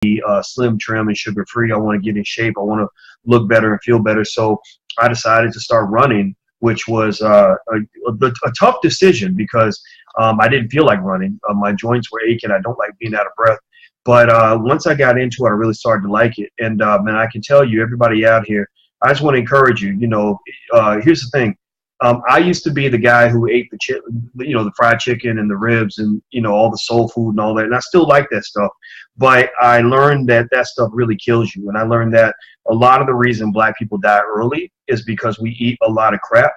be slim, trim, and sugar free. I want to get in shape. I want to look better and feel better. So I decided to start running, which was a tough decision because I didn't feel like running. My joints were aching. I don't like being out of breath. But once I got into it, I really started to like it. And I can tell you, everybody out here, I just want to encourage you. Here's the thing. I used to be the guy who ate the fried chicken and the ribs and, all the soul food and all that. And I still like that stuff. But I learned that stuff really kills you. And I learned that a lot of the reason black people die early is because we eat a lot of crap.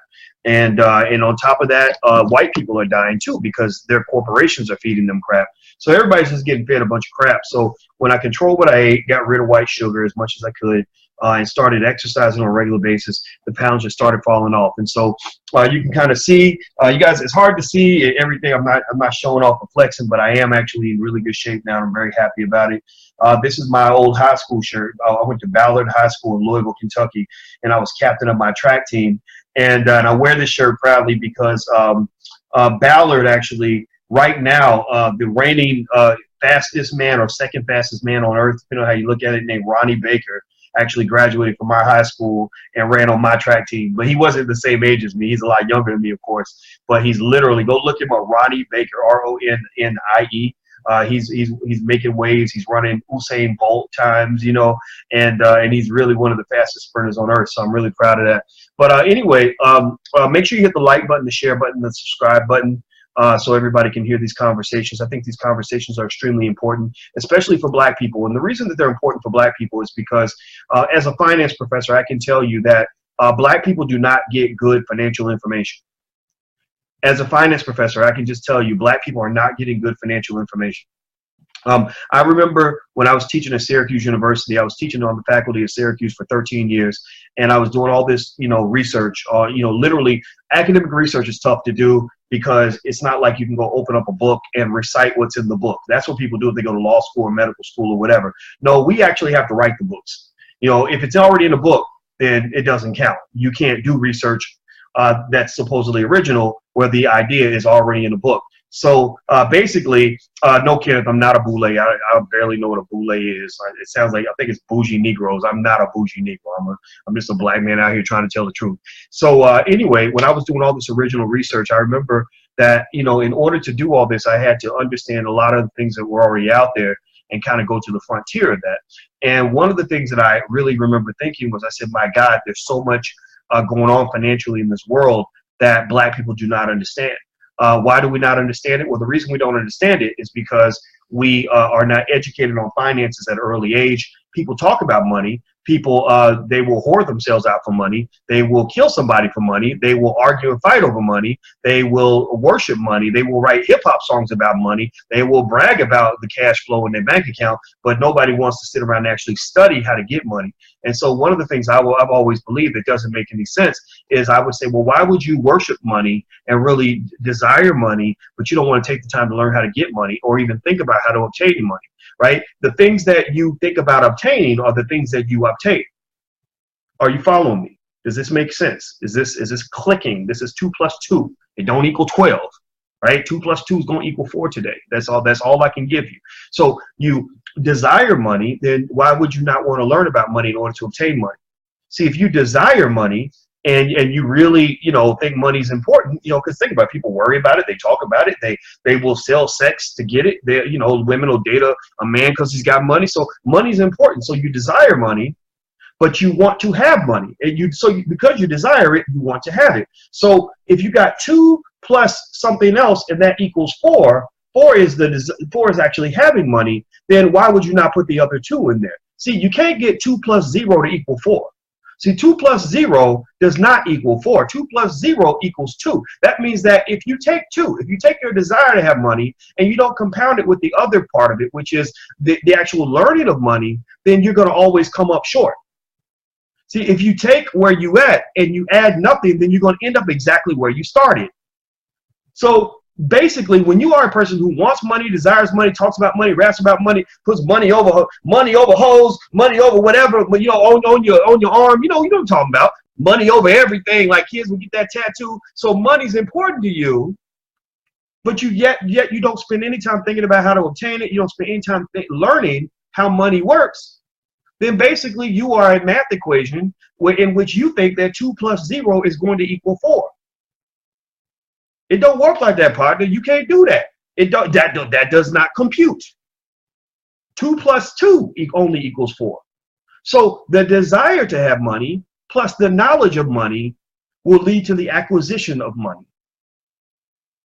And on top of that, white people are dying too because their corporations are feeding them crap. So everybody's just getting fed a bunch of crap. So when I controlled what I ate, got rid of white sugar as much as I could, and started exercising on a regular basis, the pounds just started falling off. And so you can kind of see, you guys, it's hard to see everything. I'm not showing off or flexing, but I am actually in really good shape now. And I'm very happy about it. This is my old high school shirt. I went to Ballard High School in Louisville, Kentucky, and I was captain of my track team. And I wear this shirt proudly because Ballard actually, right now, the reigning fastest man or second fastest man on earth, depending on how you look at it, named Ronnie Baker, actually graduated from my high school and ran on my track team. But he wasn't the same age as me. He's a lot younger than me, of course. But he's literally, go look him up, Ronnie Baker, Ronnie. He's making waves. He's running Usain Bolt times, and he's really one of the fastest sprinters on earth. So I'm really proud of that. But anyway, make sure you hit the like button, the share button, the subscribe button. So everybody can hear these conversations. I think these conversations are extremely important, especially for black people. And the reason that they're important for black people is because as a finance professor, I can tell you that black people do not get good financial information. As a finance professor, I can just tell you black people are not getting good financial information. I remember when I was teaching at Syracuse University, I was teaching on the faculty of Syracuse for 13 years, and I was doing all this, research. Literally, academic research is tough to do because it's not like you can go open up a book and recite what's in the book. That's what people do if they go to law school or medical school or whatever. No, we actually have to write the books. If it's already in a book, then it doesn't count. You can't do research that's supposedly original where the idea is already in a book. So basically, no, Kenneth, I'm not a boule. I barely know what a boule is. It sounds like, I think it's bougie Negroes. I'm not a bougie Negro. I'm just a black man out here trying to tell the truth. So anyway, when I was doing all this original research, I remember that, in order to do all this, I had to understand a lot of the things that were already out there and kind of go to the frontier of that. And one of the things that I really remember thinking was, I said, my God, there's so much going on financially in this world that black people do not understand. Why do we not understand it? Well, the reason we don't understand it is because we are not educated on finances at an early age. People talk about money. People, they will hoard themselves out for money. They will kill somebody for money. They will argue and fight over money. They will worship money. They will write hip hop songs about money. They will brag about the cash flow in their bank account, but nobody wants to sit around and actually study how to get money. And so one of the things I've always believed that doesn't make any sense is I would say, well, why would you worship money and really desire money, but you don't want to take the time to learn how to get money or even think about how to obtain money? Right? The things that you think about obtaining are the things that you obtain. Are you following me? Does this make sense? Is this clicking? This is 2 + 2. It don't equal 12, right? 2 + 2 is going to equal 4 today. That's all I can give you. So you desire money, then why would you not want to learn about money in order to obtain money? See, if you desire money, and you really, think money's important, because think about it, people worry about it, they talk about it, they will sell sex to get it. Women will date a man because he's got money. So money's important. So you desire money, but you want to have money. And because you desire it, you want to have it. So if you got 2 plus something else and that equals 4, 4 is actually having money, then why would you not put the other 2 in there? See, you can't get 2 + 0 to equal 4. See, 2 + 0 does not equal 4. 2 + 0 equals 2. That means that if you take your desire to have money and you don't compound it with the other part of it, which is the actual learning of money, then you're going to always come up short. See, if you take where you at and you add nothing, then you're going to end up exactly where you started. So basically, when you are a person who wants money, desires money, talks about money, raps about money, puts money over hoes, money over whatever, on your arm, you know what I'm talking about. Money over everything, like kids will get that tattoo. So money's important to you, but yet you don't spend any time thinking about how to obtain it. You don't spend any time learning how money works, then basically you are a math equation in which you think that 2 plus 0 is going to equal 4. It don't work like that, partner. You can't do that. That does not compute. 2 plus 2 only equals 4. So the desire to have money plus the knowledge of money will lead to the acquisition of money.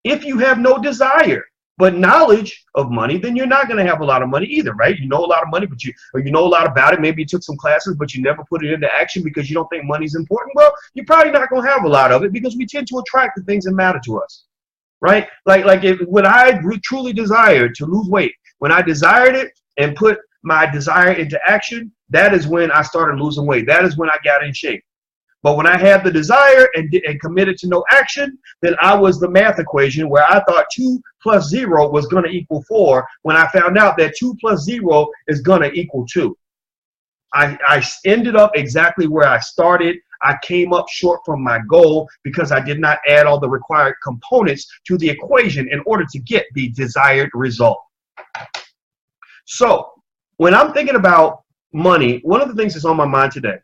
If you have no desire but knowledge of money, then you're not going to have a lot of money either, right? You know a lot of money, but you know a lot about it. Maybe you took some classes, but you never put it into action because you don't think money is important. Well, you're probably not going to have a lot of it because we tend to attract the things that matter to us, right? When I truly desired to lose weight, when I desired it and put my desire into action, that is when I started losing weight. That is when I got in shape. But when I had the desire and committed to no action, then I was the math equation where I thought 2 plus 0 was going to equal 4 when I found out that 2 plus 0 is going to equal 2. I ended up exactly where I started. I came up short from my goal because I did not add all the required components to the equation in order to get the desired result. So when I'm thinking about money, one of the things that's on my mind today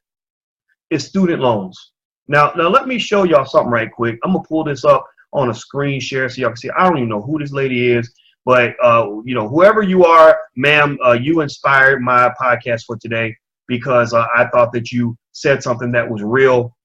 is student loans. Now let me show y'all something right quick. I'm gonna pull this up on a screen share so y'all can see. I don't even know who this lady is, but whoever you are, ma'am, you inspired my podcast for today because I thought that you said something that was real,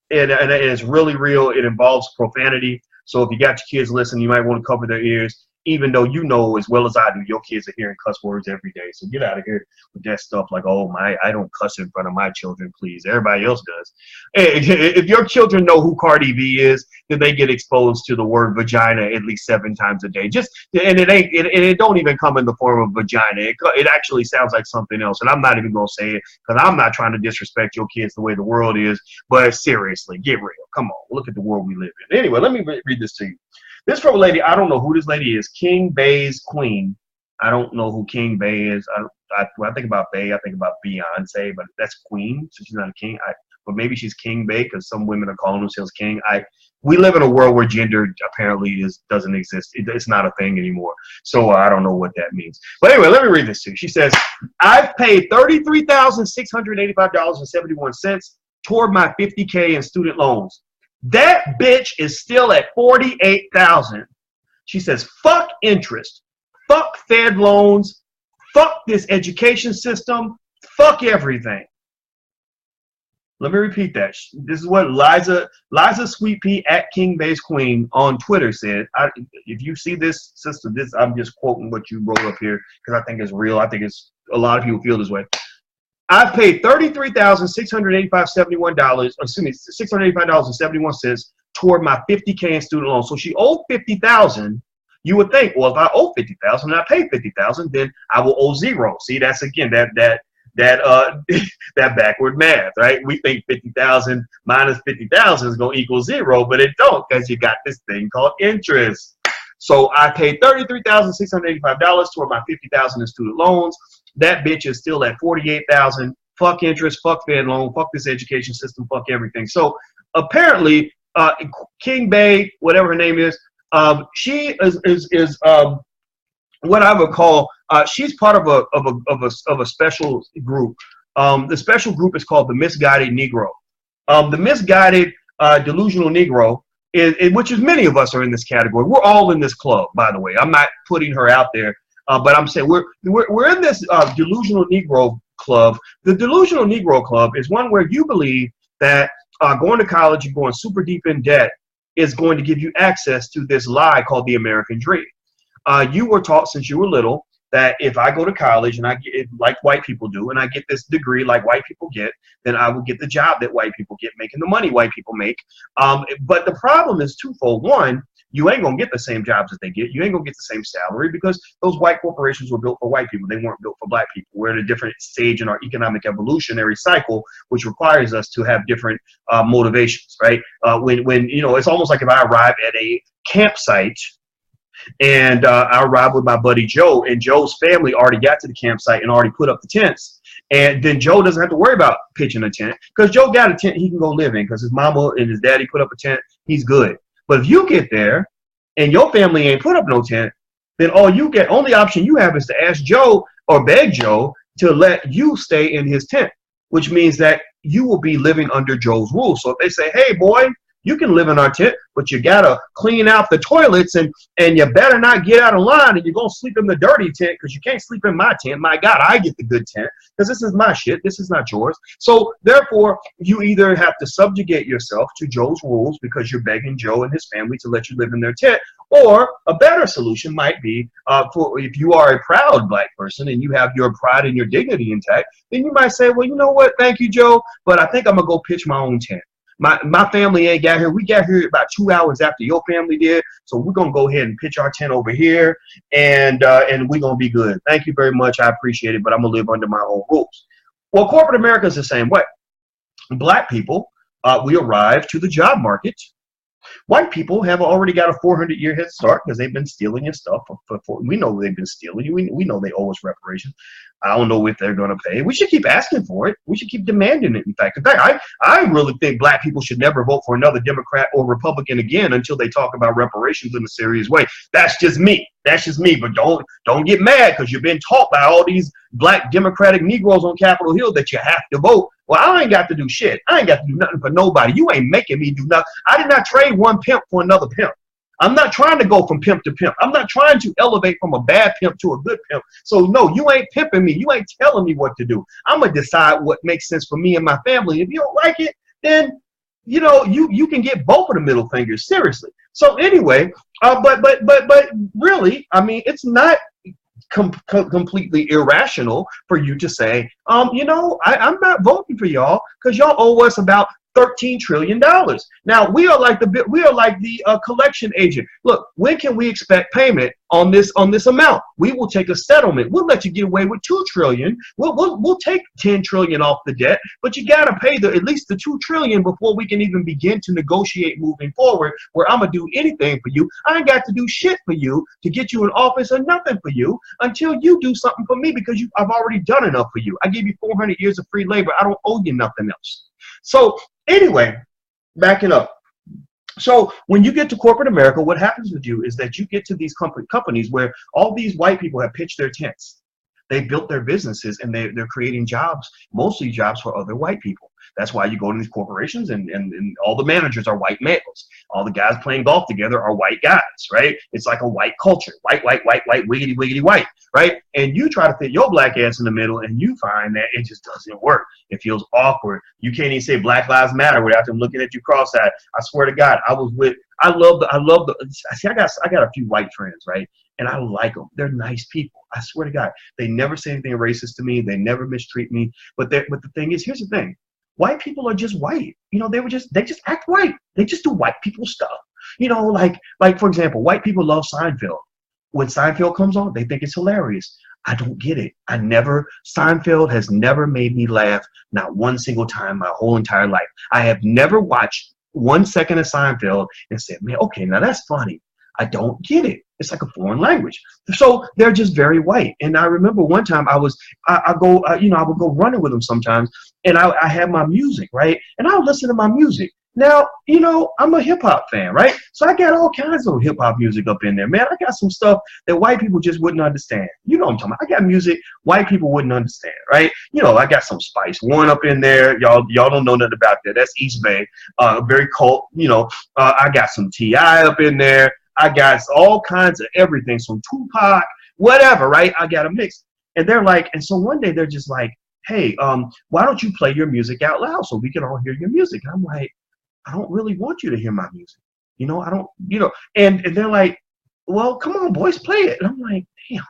and it is really real. It involves profanity. So if you got your kids listening, you might want to cover their ears, even though you know as well as I do, your kids are hearing cuss words every day. So get out of here with that stuff like, oh, I don't cuss in front of my children, please. Everybody else does. If your children know who Cardi B is, then they get exposed to the word vagina at least 7 times a day. And it don't even come in the form of vagina. It actually sounds like something else. And I'm not even going to say it because I'm not trying to disrespect your kids the way the world is. But seriously, get real. Come on, look at the world we live in. Anyway, let me read this to you. This from a lady, I don't know who this lady is, King Bay's queen. I don't know who King Bay is. When I think about Bay, I think about Beyonce, but that's queen, so she's not a king. But maybe she's King Bay because some women are calling themselves king. We live in a world where gender apparently doesn't exist. It's not a thing anymore. So I don't know what that means. But anyway, let me read this to you. She says, I've paid $33,685.71 toward my $50K in student loans. That bitch is still at $48,000. She says, fuck interest, fuck Fed loans, fuck this education system, fuck everything. Let me repeat that. This is what Liza Sweet Pea at King Bay's Queen on Twitter said. If you see this, sister, I'm just quoting what you wrote up here because I think it's real. I think it's a lot of people feel this way. I've paid $685.71 toward my $50K in student loans. So she owed $50,000. You would think, well, if I owe $50,000 and I pay $50,000, then I will owe zero. See, that's again that backward math, right? We think 50,000 minus 50,000 is gonna equal zero, but it don't because you got this thing called interest. So I paid $33,685 toward my $50,000 in student loans. That bitch is still at $48,000. Fuck interest, fuck Fed loan, fuck this education system, fuck everything. So apparently, King Bay, whatever her name is, she is what I would call she's part of a special group. The special group is called the Misguided Negro. The Misguided Delusional Negro which is many of us are in this category. We're all in this club, by the way. I'm not putting her out there. But I'm saying we're in this delusional Negro club. The delusional Negro club is one where you believe that going to college and going super deep in debt is going to give you access to this lie called the American dream. You were taught since you were little that if I go to college and I get, like white people do, and I get this degree like white people get, then I will get the job that white people get, making the money white people make. But the problem is twofold. One, you ain't gonna get the same jobs that they get. You ain't gonna get the same salary because those white corporations were built for white people. They weren't built for black people. We're at a different stage in our economic evolutionary cycle, which requires us to have different motivations, right? When you know, it's almost like if I arrive at a campsite and I arrived with my buddy Joe, and Joe's family already got to the campsite and already put up the tents. And then Joe doesn't have to worry about pitching a tent because Joe got a tent he can go live in because his mama and his daddy put up a tent. He's good. But if you get there and your family ain't put up no tent, then only option you have is to ask Joe or beg Joe to let you stay in his tent, which means that you will be living under Joe's rules. So if they say, hey, boy, you can live in our tent, but you got to clean out the toilets and you better not get out of line and you're going to sleep in the dirty tent because you can't sleep in my tent. My God, I get the good tent because this is my shit. This is not yours. So therefore, you either have to subjugate yourself to Joe's rules because you're begging Joe and his family to let you live in their tent, or a better solution might be for if you are a proud black person and you have your pride and your dignity intact, then you might say, well, you know what? Thank you, Joe, but I think I'm going to go pitch my own tent. My family ain't got here. We got here about 2 hours after your family did. So we're going to go ahead and pitch our tent over here, and we're going to be good. Thank you very much. I appreciate it, but I'm going to live under my own rules. Well, corporate America is the same way. Black people, we arrive to the job market. White people have already got a 400-year head start because they've been stealing your stuff. We know they've been stealing. We know they owe us reparations. I don't know if they're going to pay. We should keep asking for it. We should keep demanding it. In fact, I really think black people should never vote for another Democrat or Republican again until they talk about reparations in a serious way. That's just me. That's just me. But don't get mad because you've been taught by all these black Democratic Negroes on Capitol Hill that you have to vote. Well, I ain't got to do shit. I ain't got to do nothing for nobody. You ain't making me do nothing. I did not trade one pimp for another pimp. I'm not trying to go from pimp to pimp. I'm not trying to elevate from a bad pimp to a good pimp. So no, you ain't pimping me. You ain't telling me what to do. I'm going to decide what makes sense for me and my family. If you don't like it, then you know, you can get both of the middle fingers, seriously. So anyway, but really, I mean, it's not completely irrational for you to say, you know, I'm not voting for y'all because y'all owe us about $13 trillion. Now we are like the collection agent. Look, when can we expect payment on this amount? We will take a settlement. We'll let you get away with $2 trillion. We'll take $10 trillion off the debt, but you got to pay at least the $2 trillion before we can even begin to negotiate moving forward. Where I'm gonna do anything for you. I ain't got to do shit for you to get you in office or nothing for you until you do something for me because I've already done enough for you. I gave you 400 years of free labor. I don't owe you nothing else. So anyway, backing up. So when you get to corporate America, what happens with you is that you get to these companies where all these white people have pitched their tents. They built their businesses and they're creating jobs, mostly jobs for other white people. That's why you go to these corporations and all the managers are white males. All the guys playing golf together are white guys, right? It's like a white culture. White, wiggity, wiggity, white, right? And you try to fit your black ass in the middle and you find that it just doesn't work. It feels awkward. You can't even say Black Lives Matter without them looking at you cross-eyed. I swear to God, I got a few white friends, right? And I like them. They're nice people. I swear to God, they never say anything racist to me. They never mistreat me. But the thing is, here's the thing. White people are just white. You know, they just act white. They just do white people stuff. You know, like for example, white people love Seinfeld. When Seinfeld comes on, they think it's hilarious. I don't get it. Seinfeld has never made me laugh, not one single time my whole entire life. I have never watched 1 second of Seinfeld and said, man, okay, now that's funny. I don't get it. It's like a foreign language. So they're just very white. And I remember one time I would go running with them sometimes, and I had my music, right? And I would listen to my music. Now, you know, I'm a hip hop fan, right? So I got all kinds of hip hop music up in there, man. I got some stuff that white people just wouldn't understand. You know what I'm talking about. I got music white people wouldn't understand, right? You know, I got some Spice One up in there. Y'all don't know nothing about that. That's East Bay, very cult. You know, I got some T.I. up in there. I got all kinds of everything, some Tupac, whatever, right? I got a mix. And they're like, and so one day they're just like, hey, why don't you play your music out loud so we can all hear your music? And I'm like, I don't really want you to hear my music. You know, I don't, you know, and they're like, well, come on, boys, play it. And I'm like, damn,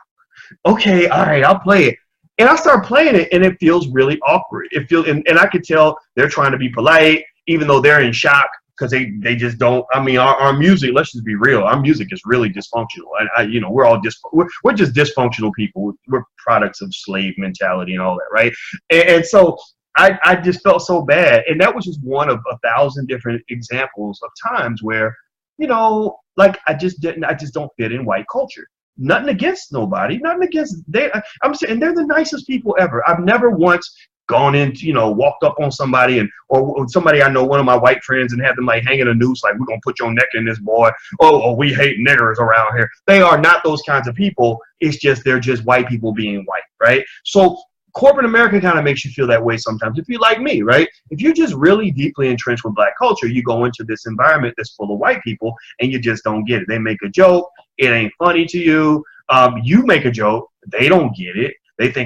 okay, all right, I'll play it. And I start playing it, and it feels really awkward. And I could tell they're trying to be polite, even though they're in shock. Because they just don't. I mean, our music. Let's just be real. Our music is really dysfunctional. You know, we're all we're just dysfunctional people. We're products of slave mentality and all that, right? And so I just felt so bad. And that was just one of 1,000 different examples of times where, you know, like I just don't fit in white culture. Nothing against nobody. Nothing against I'm saying they're the nicest people ever. I've never once gone into, you know, walked up on somebody or somebody I know, one of my white friends, and had them like hanging a noose, like, we're gonna put your neck in this, boy. Oh, we hate niggers around here. They are not those kinds of people. It's just they're just white people being white, right? So corporate America kind of makes you feel that way sometimes. If you're like me, right? If you're just really deeply entrenched with black culture, you go into this environment that's full of white people and you just don't get it. They make a joke. It ain't funny to you. You make a joke. They don't get it.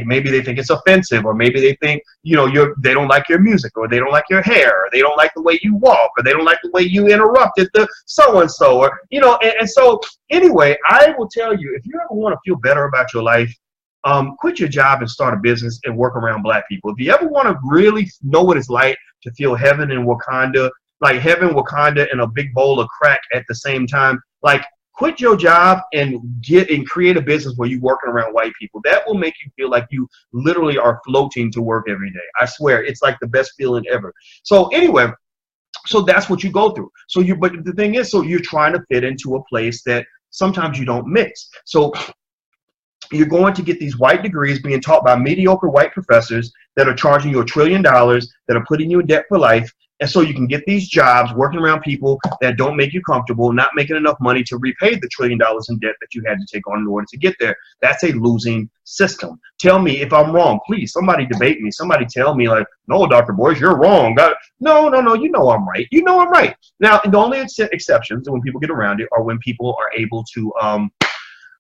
Maybe they think it's offensive, or maybe they think, they don't like your music, or they don't like your hair, or they don't like the way you walk, or they don't like the way you interrupted the so-and-so, or, and so anyway, I will tell you, if you ever want to feel better about your life, quit your job and start a business and work around black people. If you ever want to really know what it's like to feel heaven in Wakanda, like heaven, Wakanda, and a big bowl of crack at the same time, like, quit your job and create a business where you're working around white people. That will make you feel like you literally are floating to work every day. I swear, it's like the best feeling ever. So anyway, so that's what you go through. But the thing is, so you're trying to fit into a place that sometimes you don't mix. So you're going to get these white degrees being taught by mediocre white professors that are charging you $1 trillion, that are putting you in debt for life. And so you can get these jobs working around people that don't make you comfortable, not making enough money to repay the $1 trillion in debt that you had to take on in order to get there. That's a losing system. Tell me if I'm wrong. Please, somebody debate me. Somebody tell me, like, no, Dr. Boyce, you're wrong. No, you know I'm right. You know I'm right. Now, the only exceptions when people get around it are when people are able to,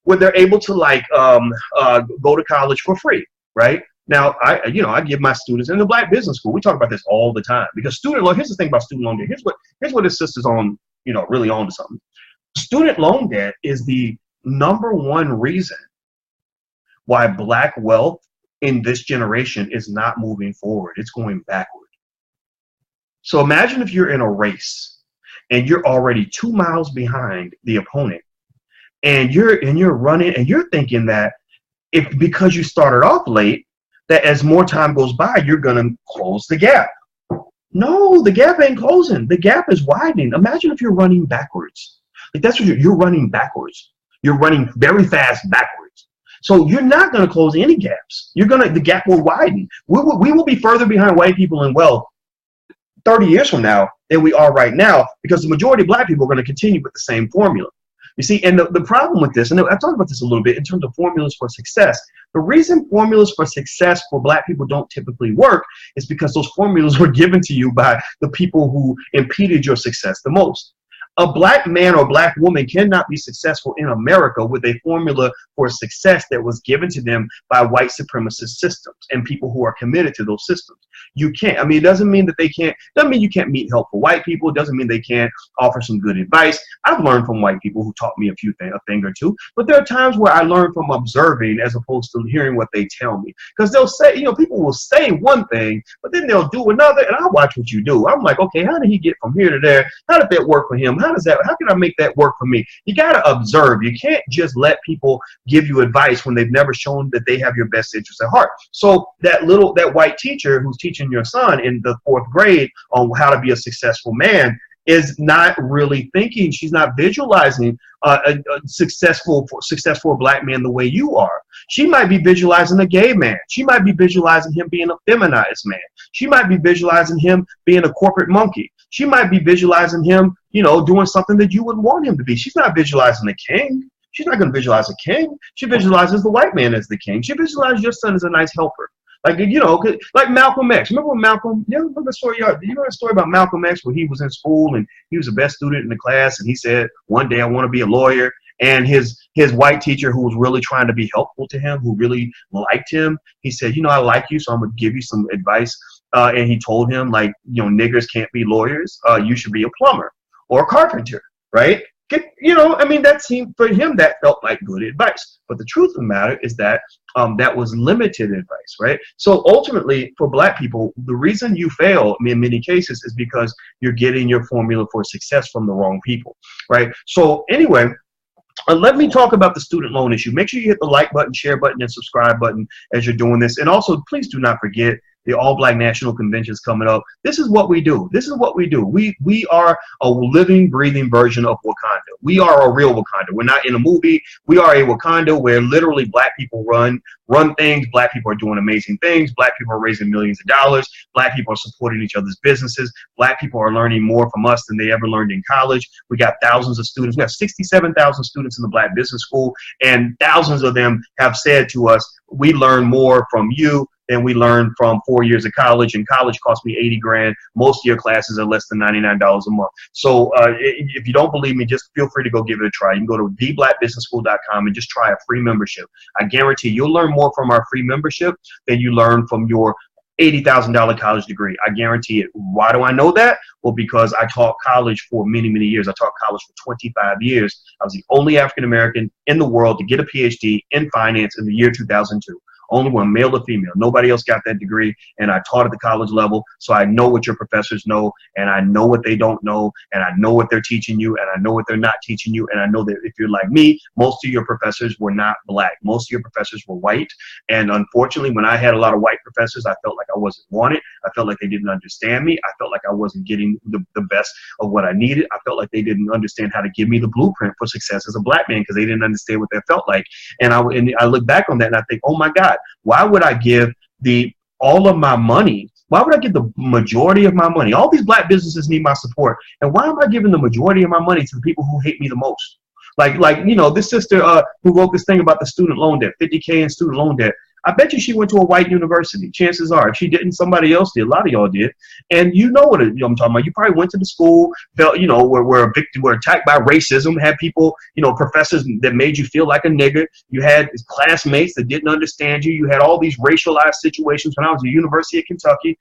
when they're able to, like, go to college for free, right? Now, I give my students in the Black Business School, we talk about this all the time, because student loan, here's the thing about student loan debt. Here's what his sister's on, really on to something. Student loan debt is the #1 reason why black wealth in this generation is not moving forward. It's going backward. So imagine if you're in a race and you're already 2 miles behind the opponent, and you're running and you're thinking that because you started off late, that as more time goes by, you're going to close the gap. No, the gap ain't closing. The gap is widening. Imagine if you're running backwards. Like, that's what you're running backwards. You're running very fast backwards. So you're not going to close any gaps. The gap will widen. We will be further behind white people in wealth 30 years from now than we are right now, because the majority of black people are going to continue with the same formula. You see, and the problem with this, and I've talked about this a little bit in terms of formulas for success, the reason formulas for success for black people don't typically work is because those formulas were given to you by the people who impeded your success the most. A black man or black woman cannot be successful in America with a formula for success that was given to them by white supremacist systems and people who are committed to those systems. You can't. I mean, it doesn't mean that doesn't mean you can't meet helpful white people. It doesn't mean they can't offer some good advice. I've learned from white people who taught me a thing or two, but there are times where I learn from observing as opposed to hearing what they tell me. Because they'll say, people will say one thing, but then they'll do another, and I watch what you do. I'm like, okay, how did he get from here to there? How did that work for him? How can I make that work for me? You got to observe. You can't just let people give you advice when they've never shown that they have your best interest at heart. So that white teacher who's teaching your son in the 4th grade on how to be a successful man is not really thinking. She's not visualizing a successful black man the way you are. She might be visualizing a gay man. She might be visualizing him being a feminized man. She might be visualizing him being a corporate monkey. She might be visualizing him, doing something that you wouldn't want him to be. She's not visualizing a king. She's not going to visualize a king. She visualizes the white man as the king. She visualizes your son as a nice helper. Like, like Malcolm X. Remember when Malcolm, remember the story? Do you know the story about Malcolm X where he was in school and he was the best student in the class, and he said, one day I want to be a lawyer. And his white teacher, who was really trying to be helpful to him, who really liked him, he said, I like you, so I'm going to give you some advice. And he told him, like, niggers can't be lawyers. You should be a plumber or a carpenter, right? That seemed, for him, that felt like good advice. But the truth of the matter is that that was limited advice, right? So ultimately, for black people, the reason you fail in many cases is because you're getting your formula for success from the wrong people, right? So anyway, let me talk about the student loan issue. Make sure you hit the like button, share button, and subscribe button as you're doing this. And also, please do not forget the All Black National Convention is coming up. This is what we do. This is what we do. We are a living, breathing version of Wakanda. We are a real Wakanda. We're not in a movie. We are a Wakanda where literally black people run things. Black people are doing amazing things. Black people are raising millions of dollars. Black people are supporting each other's businesses. Black people are learning more from us than they ever learned in college. We got thousands of students. We have 67,000 students in the Black Business School, and thousands of them have said to us, we learn more from you than we learn from 4 years of college, and college cost me 80 grand. Most of your classes are less than $99 a month. So if you don't believe me, just feel free to go give it a try. You can go to theblackbusinessschool.com and just try a free membership. I guarantee you'll learn more from our free membership than you learn from your $80,000 college degree. I guarantee it. Why do I know that? Well, because I taught college for many, many years. I taught college for 25 years. I was the only African American in the world to get a PhD in finance in the year 2002. Only one, male to female. Nobody else got that degree, and I taught at the college level, so I know what your professors know, and I know what they don't know, and I know what they're teaching you, and I know what they're not teaching you, and I know that if you're like me, most of your professors were not black. Most of your professors were white, and unfortunately, when I had a lot of white professors, I felt like I wasn't wanted. I felt like they didn't understand me. I felt like I wasn't getting the best of what I needed. I felt like they didn't understand how to give me the blueprint for success as a black man because they didn't understand what that felt like. And I look back on that and I think, oh my God, why would I give all of my money? Why would I give the majority of my money? All these black businesses need my support. And why am I giving the majority of my money to the people who hate me the most? Like this sister who wrote this thing about the student loan debt, 50K in student loan debt. I bet you she went to a white university. Chances are, if she didn't, somebody else did. A lot of y'all did. And you know what I'm talking about. You probably went to the school, felt, were attacked by racism, had people, professors that made you feel like a nigger. You had classmates that didn't understand you. You had all these racialized situations. When I was at the University of Kentucky,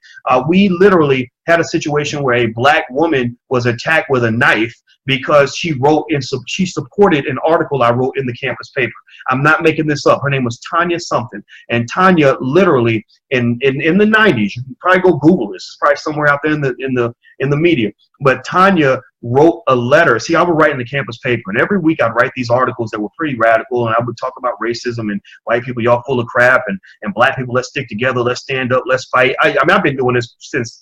we literally had a situation where a black woman was attacked with a knife because she supported an article I wrote in the campus paper. I'm not making this up. Her name was Tanya something. And Tanya literally in the 90s, you can probably go Google this. It's probably somewhere out there in the media. But Tanya wrote a letter. See, I would write in the campus paper, and every week I'd write these articles that were pretty radical, and I would talk about racism and white people, y'all full of crap, and black people, let's stick together, let's stand up, let's fight. I mean, I've been doing this since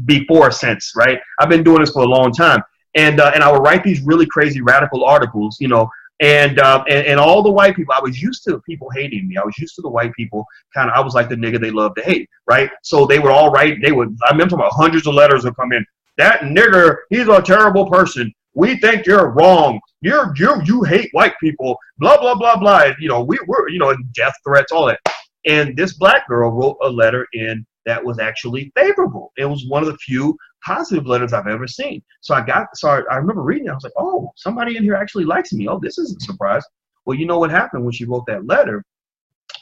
before sense, right? I've been doing this for a long time. And I would write these really crazy radical articles, and all the white people, I was used to people hating me. I was used to the white people I was like the nigga they love to hate, right? So they would all write, I remember about hundreds of letters would come in. That nigger, he's a terrible person. We think you're wrong. You hate white people, blah, blah, blah, blah. We're death threats, all that. And this black girl wrote a letter in that was actually favorable. It was one of the few positive letters I've ever seen. So I remember reading it. I was like, oh, somebody in here actually likes me. Oh, this isn't a surprise. Well, you know what happened when she wrote that letter?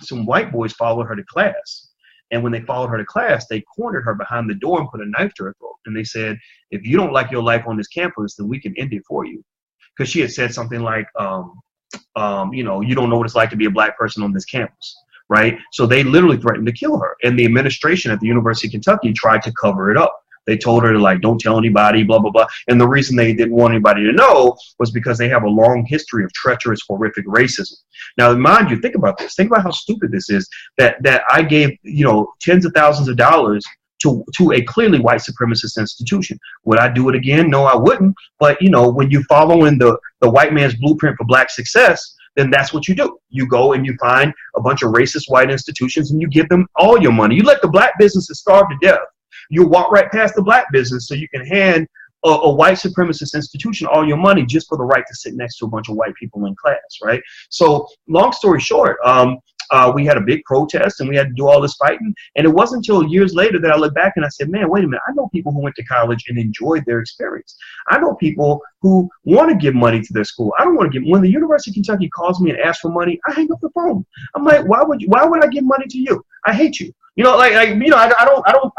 Some white boys followed her to class. And when they followed her to class, they cornered her behind the door and put a knife to her throat. And they said, if you don't like your life on this campus, then we can end it for you. Because she had said something like, you don't know what it's like to be a black person on this campus. Right? So they literally threatened to kill her. And the administration at the University of Kentucky tried to cover it up. They told her to don't tell anybody, blah, blah, blah. And the reason they didn't want anybody to know was because they have a long history of treacherous, horrific racism. Now, mind you, think about this. Think about how stupid this is that I gave, tens of thousands of dollars to a clearly white supremacist institution. Would I do it again? No, I wouldn't. But, when you follow in the white man's blueprint for black success, then that's what you do. You go and you find a bunch of racist white institutions and you give them all your money. You let the black businesses starve to death. You walk right past the black business so you can hand a white supremacist institution all your money just for the right to sit next to a bunch of white people in class, right? So long story short, we had a big protest and we had to do all this fighting. And it wasn't until years later that I looked back and I said, man, wait a minute. I know people who went to college and enjoyed their experience. I know people who want to give money to their school. I don't want to give. When the University of Kentucky calls me and asks for money, I hang up the phone. I'm like, why would I give money to you? I hate you. I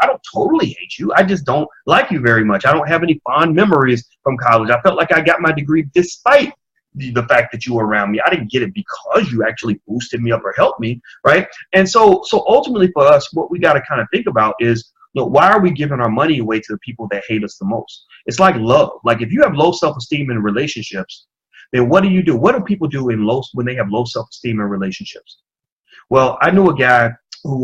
don't totally hate you. I just don't like you very much. I don't have any fond memories from college. I felt like I got my degree despite the fact that you were around me. I didn't get it because you actually boosted me up or helped me, right? And so ultimately for us, what we got to kind of think about is, why are we giving our money away to the people that hate us the most? It's like love. Like if you have low self-esteem in relationships, then what do? What do people do when they have low self-esteem in relationships? Well, I knew a guy who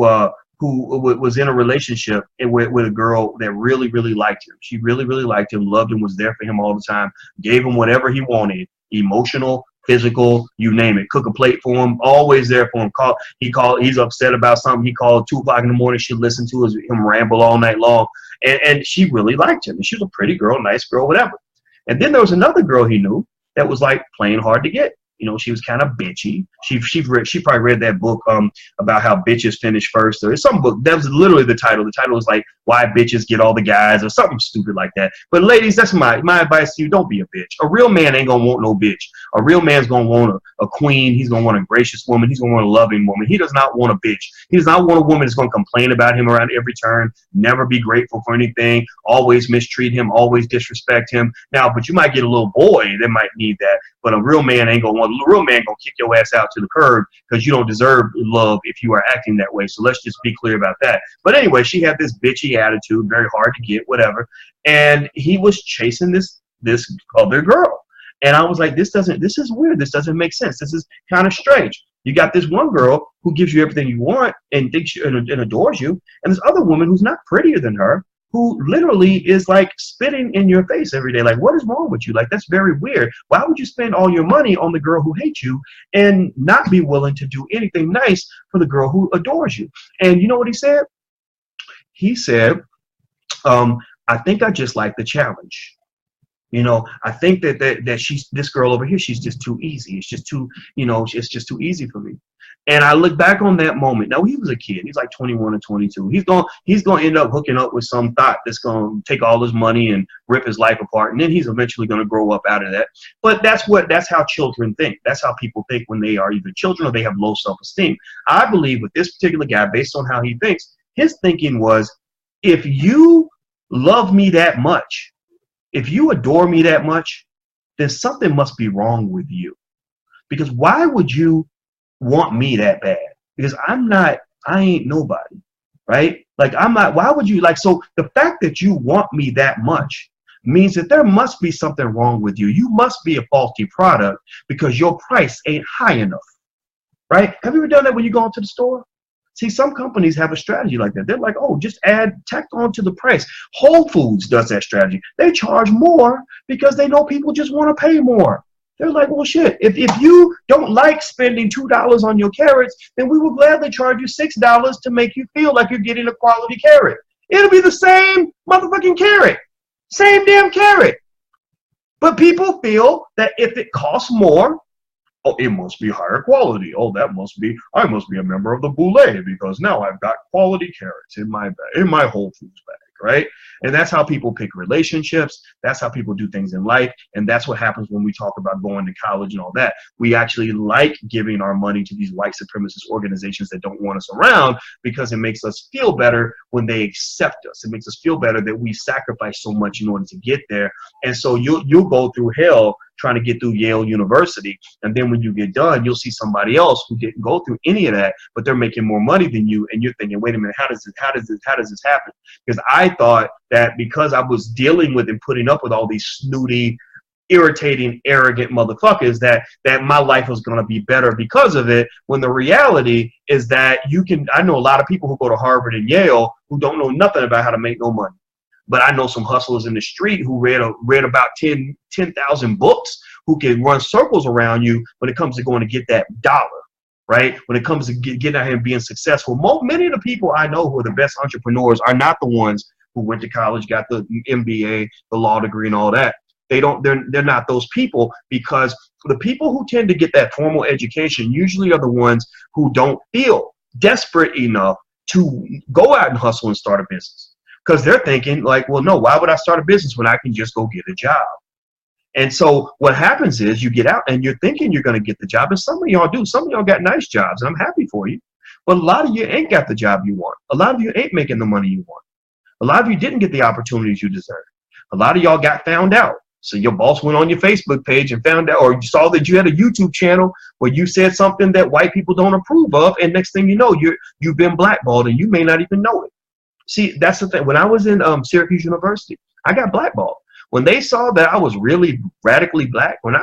was in a relationship with a girl that really, really liked him. She really, really liked him, loved him, was there for him all the time, gave him whatever he wanted, emotional, physical, you name it. Cook a plate for him, always there for him. He's upset about something. He called 2 o'clock in the morning. She listened to him ramble all night long. And she really liked him. And she was a pretty girl, nice girl, whatever. And then there was another girl he knew that was like playing hard to get. She was kind of bitchy. She probably read that book about how bitches finish first, or some book. That was literally the title. The title was like Why Bitches Get All the Guys or something stupid like that. But ladies, that's my advice to you. Don't be a bitch. A real man ain't gonna want no bitch. A real man's gonna want a queen. He's gonna want a gracious woman. He's gonna want a loving woman. He does not want a bitch. He does not want a woman that's gonna complain about him around every turn, never be grateful for anything, always mistreat him, always disrespect him. Now, but you might get a little boy that might need that. But a real man ain't gonna want. A real man gonna kick your ass out to the curb because you don't deserve love if you are acting that way. So let's just be clear about that. But anyway, she had this bitchy attitude, very hard to get, whatever. And he was chasing this other girl. And I was like, this is weird. This doesn't make sense. This is kind of strange. You got this one girl who gives you everything you want and thinks you and adores you, and this other woman who's not prettier than her, who literally is like spitting in your face every day. Like, what is wrong with you? Like, that's very weird. Why would you spend all your money on the girl who hates you and not be willing to do anything nice for the girl who adores you? And you know what he said? He said, I think I just like the challenge. I think that she's this girl over here. She's just too easy. It's just too, it's just too easy for me. And I look back on that moment. Now, he was a kid. He's like 21 or 22. He's going to end up hooking up with some thought that's going to take all his money and rip his life apart. And then he's eventually going to grow up out of that. But that's how children think. That's how people think when they are either children or they have low self-esteem. I believe with this particular guy, based on how he thinks, his thinking was, if you love me that much, if you adore me that much, then something must be wrong with you. Because why would you want me that bad? Because I ain't nobody, right? Like, I'm not, why would you, like, so the fact that you want me that much means that there must be something wrong with you. You must be a faulty product because your price ain't high enough, right? Have you ever done that when you go into the store? See, some companies have a strategy like that. They're like, oh, just tack on to the price. Whole Foods does that strategy. They charge more because they know people just want to pay more. They're like, well, shit, if you don't like spending $2 on your carrots, then we will gladly charge you $6 to make you feel like you're getting a quality carrot. It'll be the same motherfucking carrot. Same damn carrot. But people feel that if it costs more, oh, it must be higher quality. Oh, I must be a member of the Boule because now I've got quality carrots in my bag, in my Whole Foods bag, right? And that's how people pick relationships. That's how people do things in life. And that's what happens when we talk about going to college and all that. We actually like giving our money to these white supremacist organizations that don't want us around because it makes us feel better when they accept us. It makes us feel better that we sacrificed so much in order to get there. And so you'll go through hell trying to get through Yale University. And then when you get done, you'll see somebody else who didn't go through any of that, but they're making more money than you. And you're thinking, wait a minute, how does this happen? Because I thought that because I was dealing with and putting up with all these snooty, irritating, arrogant motherfuckers, that my life was going to be better because of it. When the reality is that I know a lot of people who go to Harvard and Yale who don't know nothing about how to make no money. But I know some hustlers in the street who read about 10,000 books who can run circles around you when it comes to going to get that dollar, right? When it comes to getting out here and being successful. Many of the people I know who are the best entrepreneurs are not the ones who went to college, got the MBA, the law degree, and all that. They're not those people, because the people who tend to get that formal education usually are the ones who don't feel desperate enough to go out and hustle and start a business. Because they're thinking like, well, no, why would I start a business when I can just go get a job? And so what happens is you get out and you're thinking you're going to get the job. And some of y'all do. Some of y'all got nice jobs, and I'm happy for you. But a lot of you ain't got the job you want. A lot of you ain't making the money you want. A lot of you didn't get the opportunities you deserve. A lot of y'all got found out. So your boss went on your Facebook page and found out, or you saw that you had a YouTube channel where you said something that white people don't approve of. And next thing you know, you've been blackballed and you may not even know it. See, that's the thing. When I was in Syracuse University, I got blackballed. When they saw that I was really radically black, when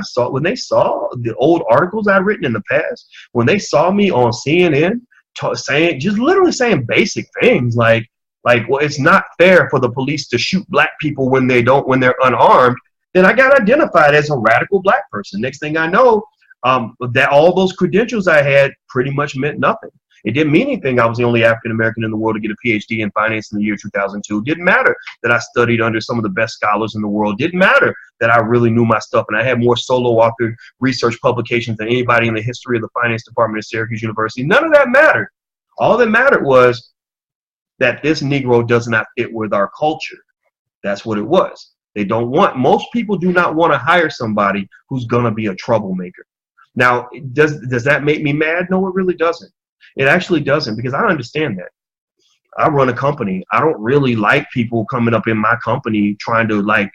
they saw the old articles I'd written in the past, when they saw me on CNN literally saying basic things like, well, it's not fair for the police to shoot black people when they're unarmed, then I got identified as a radical black person. Next thing I know, that all those credentials I had pretty much meant nothing. It didn't mean anything. I was the only African American in the world to get a PhD in finance in the year 2002. It didn't matter that I studied under some of the best scholars in the world. It didn't matter that I really knew my stuff and I had more solo authored research publications than anybody in the history of the finance department at Syracuse University. None of that mattered. All that mattered was that this Negro does not fit with our culture. That's what it was. Most people do not want to hire somebody who's going to be a troublemaker. Now, does that make me mad? No, it really doesn't. It actually doesn't, because I understand that. I run a company. I don't really like people coming up in my company trying to like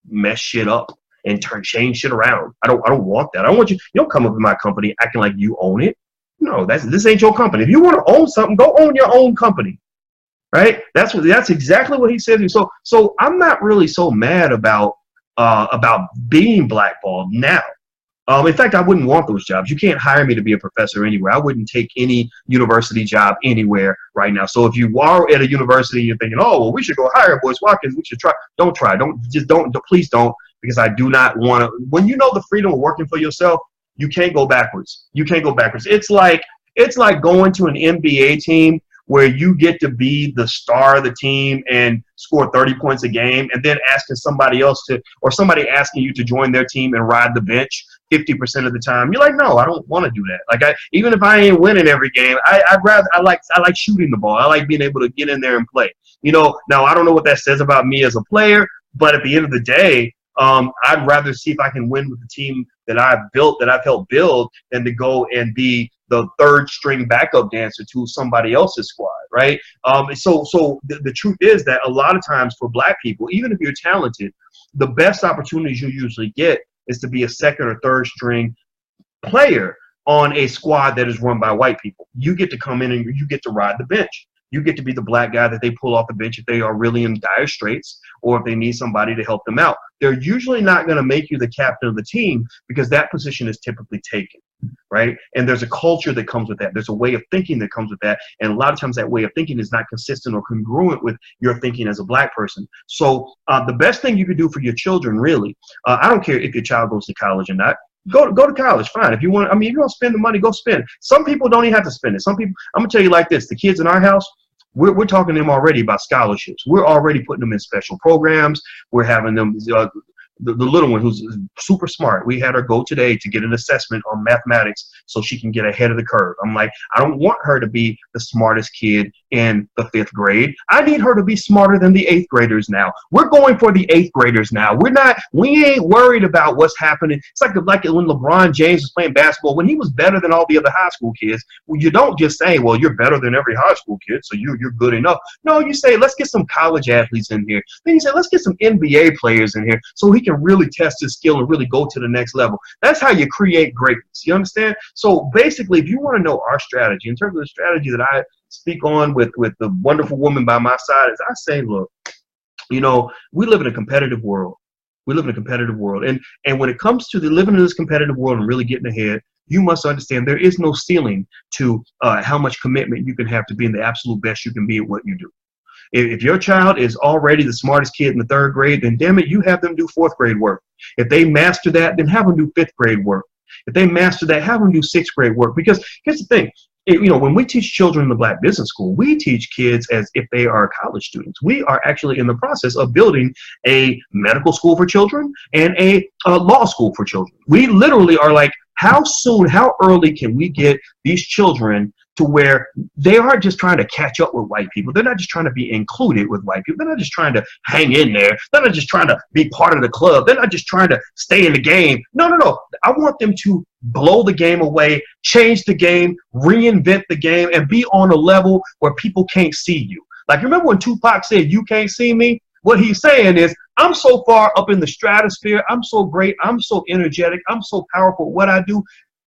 mess shit up and change shit around. I don't want that. I don't want you don't come up in my company acting like you own it. No, this ain't your company. If you want to own something, go own your own company. Right? That's exactly what he said. So I'm not really so mad about being blackballed now. In fact, I wouldn't want those jobs. You can't hire me to be a professor anywhere. I wouldn't take any university job anywhere right now. So if you are at a university and you're thinking, oh, well, we should go hire Boyce Watkins, we should try. Don't try. Please don't, because I do not want to. When you know the freedom of working for yourself, you can't go backwards. You can't go backwards. It's like going to an NBA team where you get to be the star of the team and score 30 points a game, and then asking somebody else somebody asking you to join their team and ride the bench 50% of the time. You're like, no, I don't want to do that. Like, even if I ain't winning every game, I like shooting the ball. I like being able to get in there and play. Now I don't know what that says about me as a player, but at the end of the day, I'd rather see if I can win with the team that I've helped build, than to go and be the third string backup dancer to somebody else's squad, right? So the truth is that a lot of times for black people, even if you're talented, the best opportunities you usually get is to be a second or third string player on a squad that is run by white people. You get to come in and you get to ride the bench. You get to be the black guy that they pull off the bench if they are really in dire straits, or if they need somebody to help them out. They're usually not going to make you the captain of the team, because that position is typically taken, right? And there's a culture that comes with that. There's a way of thinking that comes with that. And a lot of times that way of thinking is not consistent or congruent with your thinking as a black person. So the best thing you could do for your children, really, I don't care if your child goes to college or not. Go to college, fine. If you want to spend the money, go spend it. Some people don't even have to spend it. Some people, I'm gonna tell you like this: the kids in our house, we're talking to them already about scholarships. We're already putting them in special programs. We're having them. The little one who's super smart, we had her go today to get an assessment on mathematics so she can get ahead of the curve. I'm like, I don't want her to be the smartest kid in the 5th grade. I need her to be smarter than the 8th graders now. We're going for the 8th graders now. We ain't worried about what's happening. It's like when LeBron James was playing basketball, when he was better than all the other high school kids. Well, you don't just say, well, you're better than every high school kid, so you're good enough. No, you say, let's get some college athletes in here. Then you say, let's get some NBA players in here so he can really test his skill and really go to the next level. That's how you create greatness. You understand? So basically, if you want to know our strategy, in terms of the strategy that I speak on with the wonderful woman by my side, is I say, look, we live in a competitive world. We live in a competitive world. And when it comes to living in this competitive world and really getting ahead, you must understand there is no ceiling to how much commitment you can have to being the absolute best you can be at what you do. If your child is already the smartest kid in the 3rd grade, then damn it, you have them do 4th grade work. If they master that, then have them do 5th grade work. If they master that, have them do 6th grade work. Because here's the thing, when we teach children in the Black Business School, we teach kids as if they are college students. We are actually in the process of building a medical school for children and a law school for children. We literally are like, how early can we get these children to where they aren't just trying to catch up with white people. They're not just trying to be included with white people. They're not just trying to hang in there. They're not just trying to be part of the club. They're not just trying to stay in the game. No. I want them to blow the game away, change the game, reinvent the game, and be on a level where people can't see you. Like, remember when Tupac said, "You can't see me"? What he's saying is, I'm so far up in the stratosphere. I'm so great. I'm so energetic. I'm so powerful at what I do.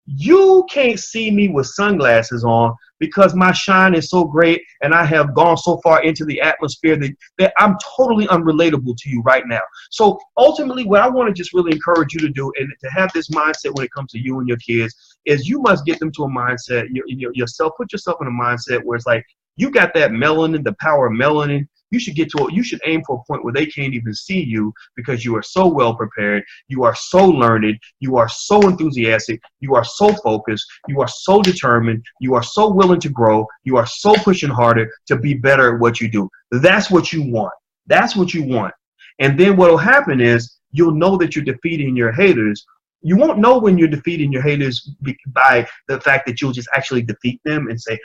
You can't see me with sunglasses on because my shine is so great and I have gone so far into the atmosphere that I'm totally unrelatable to you right now. So ultimately, what I want to just really encourage you to do, and to have this mindset when it comes to you and your kids, is you must get them to a mindset, yourself, put yourself in a mindset where it's like, you got that melanin, the power of melanin. You should you should aim for a point where they can't even see you because you are so well prepared. You are so learned. You are so enthusiastic. You are so focused. You are so determined. You are so willing to grow. You are so pushing harder to be better at what you do. That's what you want. That's what you want. And then what will happen is you'll know that you're defeating your haters. You won't know when you're defeating your haters by the fact that you'll just actually defeat them and say,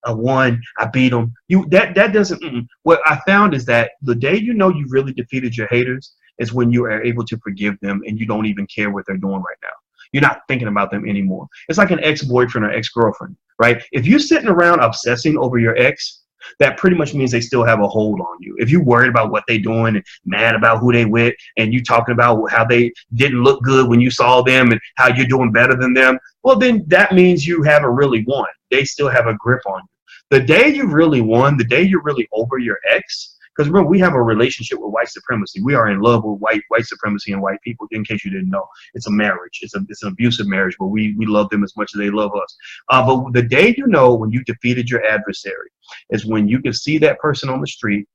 I won, I beat them. That doesn't. What I found is that the day you know you really defeated your haters is when you are able to forgive them and you don't even care what they're doing right now. You're not thinking about them anymore. It's like an ex-boyfriend or ex-girlfriend, right? If you're sitting around obsessing over your ex, that pretty much means they still have a hold on you. If you're worried about what they're doing and mad about who they with and you talking about how they didn't look good when you saw them and how you're doing better than them, well, then that means you haven't really won. They still have a grip on you. The day you really won, the day you're really over your ex, because remember, we have a relationship with white supremacy. We are in love with white supremacy and white people. In case you didn't know, it's a marriage. It's an abusive marriage, but we love them as much as they love us. But the day you know when you defeated your adversary is when you can see that person on the street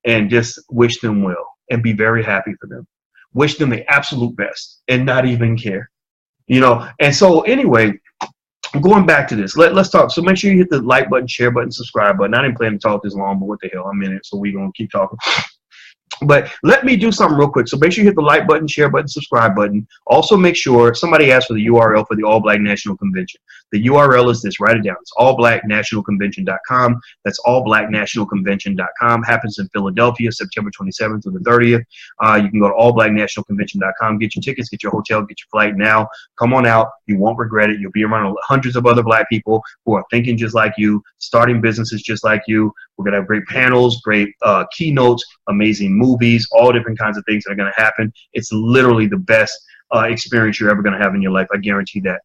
and just wish them well and be very happy for them. Wish them the absolute best and not even care. And so anyway, going back to this, let's talk. So make sure you hit the like button, share button, subscribe button. I didn't plan to talk this long, but what the hell, I'm in it, so we're going to keep talking. But let me do something real quick. So make sure you hit the like button, share button, subscribe button. Also make sure somebody asked for the URL for the All Black National Convention. The URL is this. Write it down. It's allblacknationalconvention.com. That's allblacknationalconvention.com. Happens in Philadelphia, September 27th through the 30th. You can go to allblacknationalconvention.com. Get your tickets, get your hotel, get your flight now. Come on out. You won't regret it. You'll be around hundreds of other black people who are thinking just like you, starting businesses just like you. We're going to have great panels, great keynotes, amazing movies, all different kinds of things that are going to happen. It's literally the best experience you're ever going to have in your life. I guarantee that.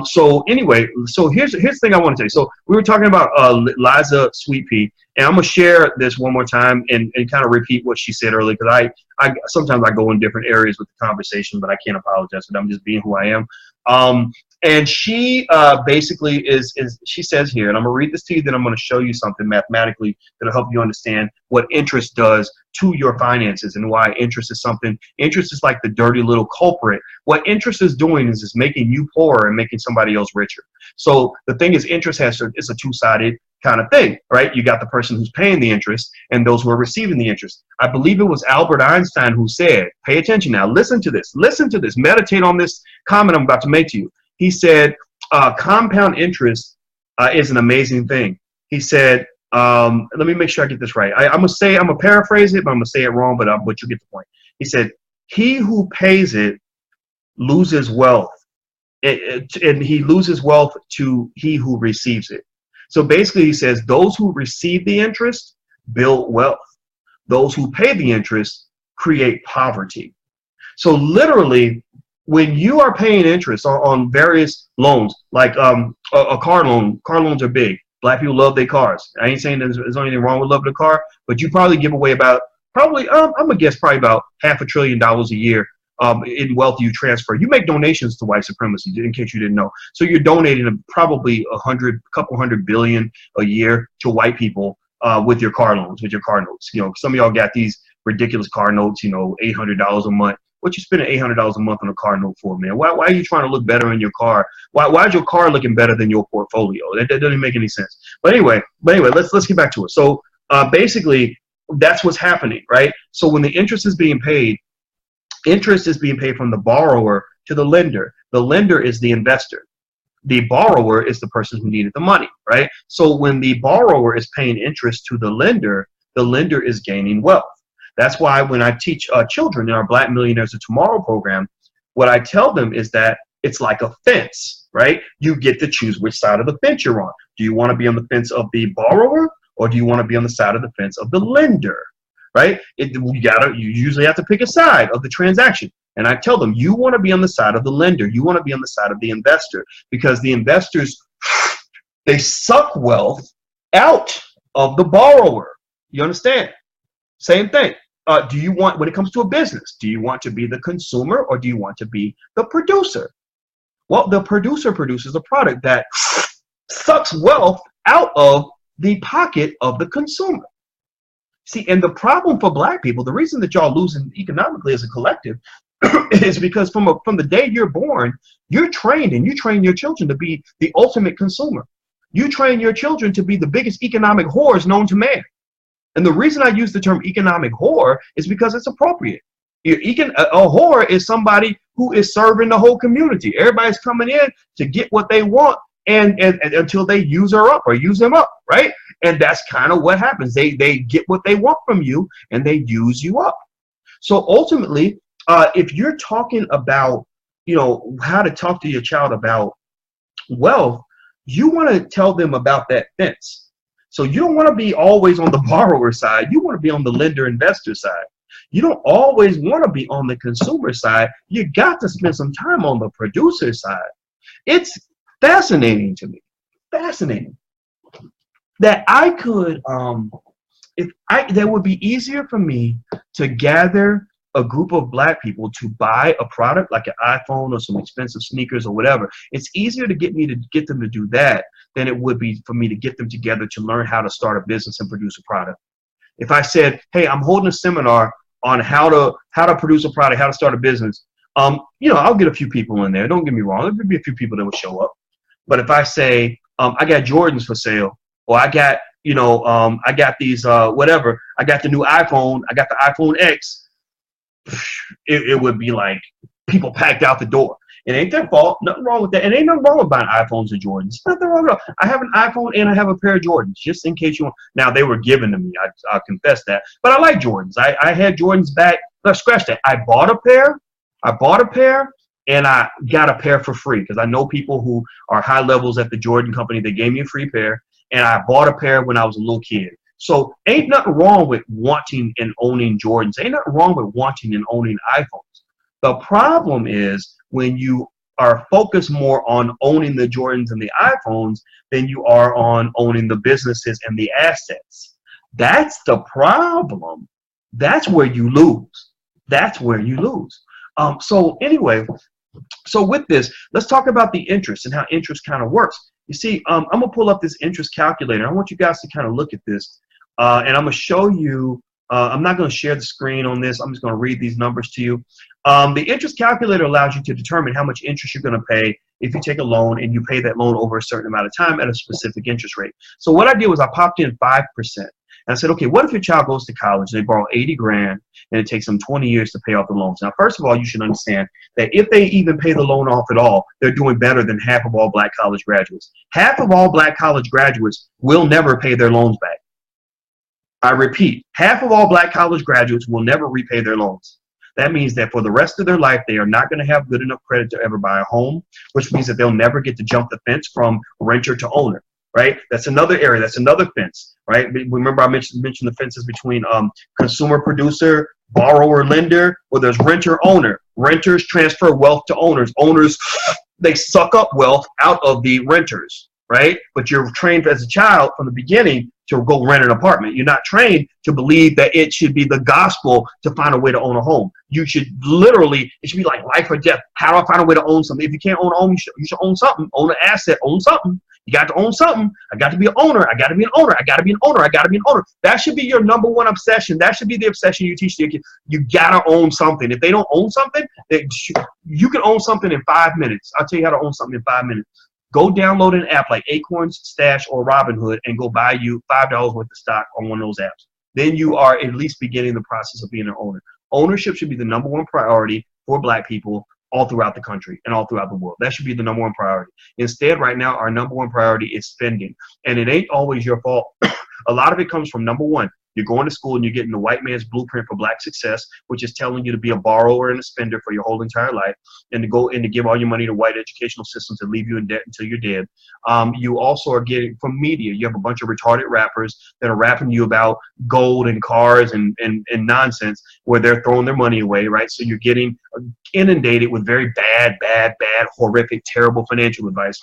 So anyway, so here's the thing I want to say. So we were talking about Liza Sweet Pea, and I'm going to share this one more time and kind of repeat what she said earlier, because I sometimes I go in different areas with the conversation, but I can't apologize for that. I'm just being who I am. And she basically she says here, and I'm going to read this to you, then I'm going to show you something mathematically that'll help you understand what interest does to your finances and why interest is like the dirty little culprit. What interest is doing is making you poorer and making somebody else richer. So the thing is, interest is a two-sided kind of thing, right? You got the person who's paying the interest and those who are receiving the interest. I believe it was Albert Einstein who said, pay attention now, listen to this, meditate on this comment I'm about to make to you. He said, compound interest is an amazing thing. He said, let me make sure I get this right. I'm going to paraphrase it, but I'm going to say it wrong, but you get the point. He said, he who pays it loses wealth, and he loses wealth to he who receives it. So basically he says those who receive the interest build wealth. Those who pay the interest create poverty. So literally, when you are paying interest on various loans, like a car loan, car loans are big. Black people love their cars. I ain't saying there's anything wrong with loving a car, but you probably give away I'm gonna guess probably about $500 billion a year in wealth you transfer. You make donations to white supremacy, in case you didn't know. So you're donating probably couple hundred billion a year to white people with your car loans, with your car notes. Some of y'all got these ridiculous car notes, $800 a month. What you spending $800 a month on a car note for, man? Why are you trying to look better in your car? Why is your car looking better than your portfolio? That doesn't make any sense. But anyway, let's get back to it. So basically, that's what's happening, right? So when the interest is being paid from the borrower to the lender. The lender is the investor. The borrower is the person who needed the money, right? So when the borrower is paying interest to the lender is gaining wealth. That's why when I teach children in our Black Millionaires of Tomorrow program, what I tell them is that it's like a fence, right? You get to choose which side of the fence you're on. Do you want to be on the fence of the borrower, or do you want to be on the side of the fence of the lender, right? You usually have to pick a side of the transaction. And I tell them, you want to be on the side of the lender. You want to be on the side of the investor, because the investors, they suck wealth out of the borrower. You understand? Same thing. Do you want, when it comes to a business, do you want to be the consumer, or do you want to be the producer? Well, the producer produces a product that sucks wealth out of the pocket of the consumer. See, and the problem for black people, the reason that y'all losing economically as a collective is because from the day you're born, you're trained and you train your children to be the ultimate consumer. You train your children to be the biggest economic whores known to man. And the reason I use the term economic whore is because it's appropriate. A whore is somebody who is serving the whole community. Everybody's coming in to get what they want and until they use her up or use them up, right? And that's kind of what happens. They get what they want from you and they use you up. So ultimately, if you're talking about, how to talk to your child about wealth, you want to tell them about that fence. So you don't want to be always on the borrower side. You want to be on the lender investor side. You don't always want to be on the consumer side. You got to spend some time on the producer side. It's fascinating to me. Fascinating that I could, that would be easier for me to gather a group of black people to buy a product like an iPhone or some expensive sneakers or whatever. It's easier to get them to do that than it would be for me to get them together to learn how to start a business and produce a product. If I said, hey, I'm holding a seminar on how to produce a product, how to start a business, I'll get a few people in there. Don't get me wrong. There'll be a few people that will show up. But if I say, I got Jordans for sale, or I got, I got these, whatever, I got the new iPhone, I got the iPhone X, it would be like people packed out the door. It ain't their fault. Nothing wrong with that. And ain't nothing wrong with buying iPhones or Jordans. Nothing wrong at all. I have an iPhone and I have a pair of Jordans, just in case you want. Now, they were given to me. I'll confess that. But I like Jordans. I had Jordans back. No, scratch that. I bought a pair, and I got a pair for free because I know people who are high levels at the Jordan company. They gave me a free pair, and I bought a pair when I was a little kid. So ain't nothing wrong with wanting and owning Jordans. Ain't nothing wrong with wanting and owning iPhones. The problem is when you are focused more on owning the Jordans and the iPhones than you are on owning the businesses and the assets. That's the problem. That's where you lose. That's where you lose. So anyway, so with this, let's talk about the interest and how interest kind of works. You see, I'm going to pull up this interest calculator. I want you guys to kind of look at this. And I'm going to show you, I'm not going to share the screen on this. I'm just going to read these numbers to you. The interest calculator allows you to determine how much interest you're going to pay if you take a loan and you pay that loan over a certain amount of time at a specific interest rate. So what I did was I popped in 5%. And I said, okay, what if your child goes to college, they borrow 80 grand, and it takes them 20 years to pay off the loans? Now, first of all, you should understand that if they even pay the loan off at all, they're doing better than half of all black college graduates. Half of all black college graduates will never pay their loans back. I repeat, half of all black college graduates will never repay their loans. That means that for the rest of their life, they are not going to have good enough credit to ever buy a home, which means that they'll never get to jump the fence from renter to owner. Right? That's another area. That's another fence. Right? Remember I mentioned the fences between consumer, producer, borrower, lender, where there's renter, owner. Renters transfer wealth to owners. Owners, they suck up wealth out of the renters. Right? But you're trained as a child from the beginning to go rent an apartment. You're not trained to believe that it should be the gospel to find a way to own a home. You should literally, it should be like life or death. How do I find a way to own something? If you can't own a home, you should own something. Own an asset. Own something. You got to own something. I got to be an owner. I got to be an owner. I got to be an owner. I got to be an owner. That should be your number one obsession. That should be the obsession you teach your kids. You got to own something. If they don't own something, you can own something in 5 minutes. I'll tell you how to own something in 5 minutes. Go download an app like Acorns, Stash, or Robinhood and go buy you $5 worth of stock on one of those apps. Then you are at least beginning the process of being an owner. Ownership should be the number one priority for black people all throughout the country and all throughout the world. That should be the number one priority. Instead, right now, our number one priority is spending. And it ain't always your fault. A lot of it comes from, number one, you're going to school and you're getting the white man's blueprint for black success, which is telling you to be a borrower and a spender for your whole entire life, and to go and to give all your money to white educational systems that leave you in debt until you're dead. You also are getting from media. You have a bunch of retarded rappers that are rapping you about gold and cars and nonsense where they're throwing their money away, right? So you're getting inundated with very bad, horrific, terrible financial advice.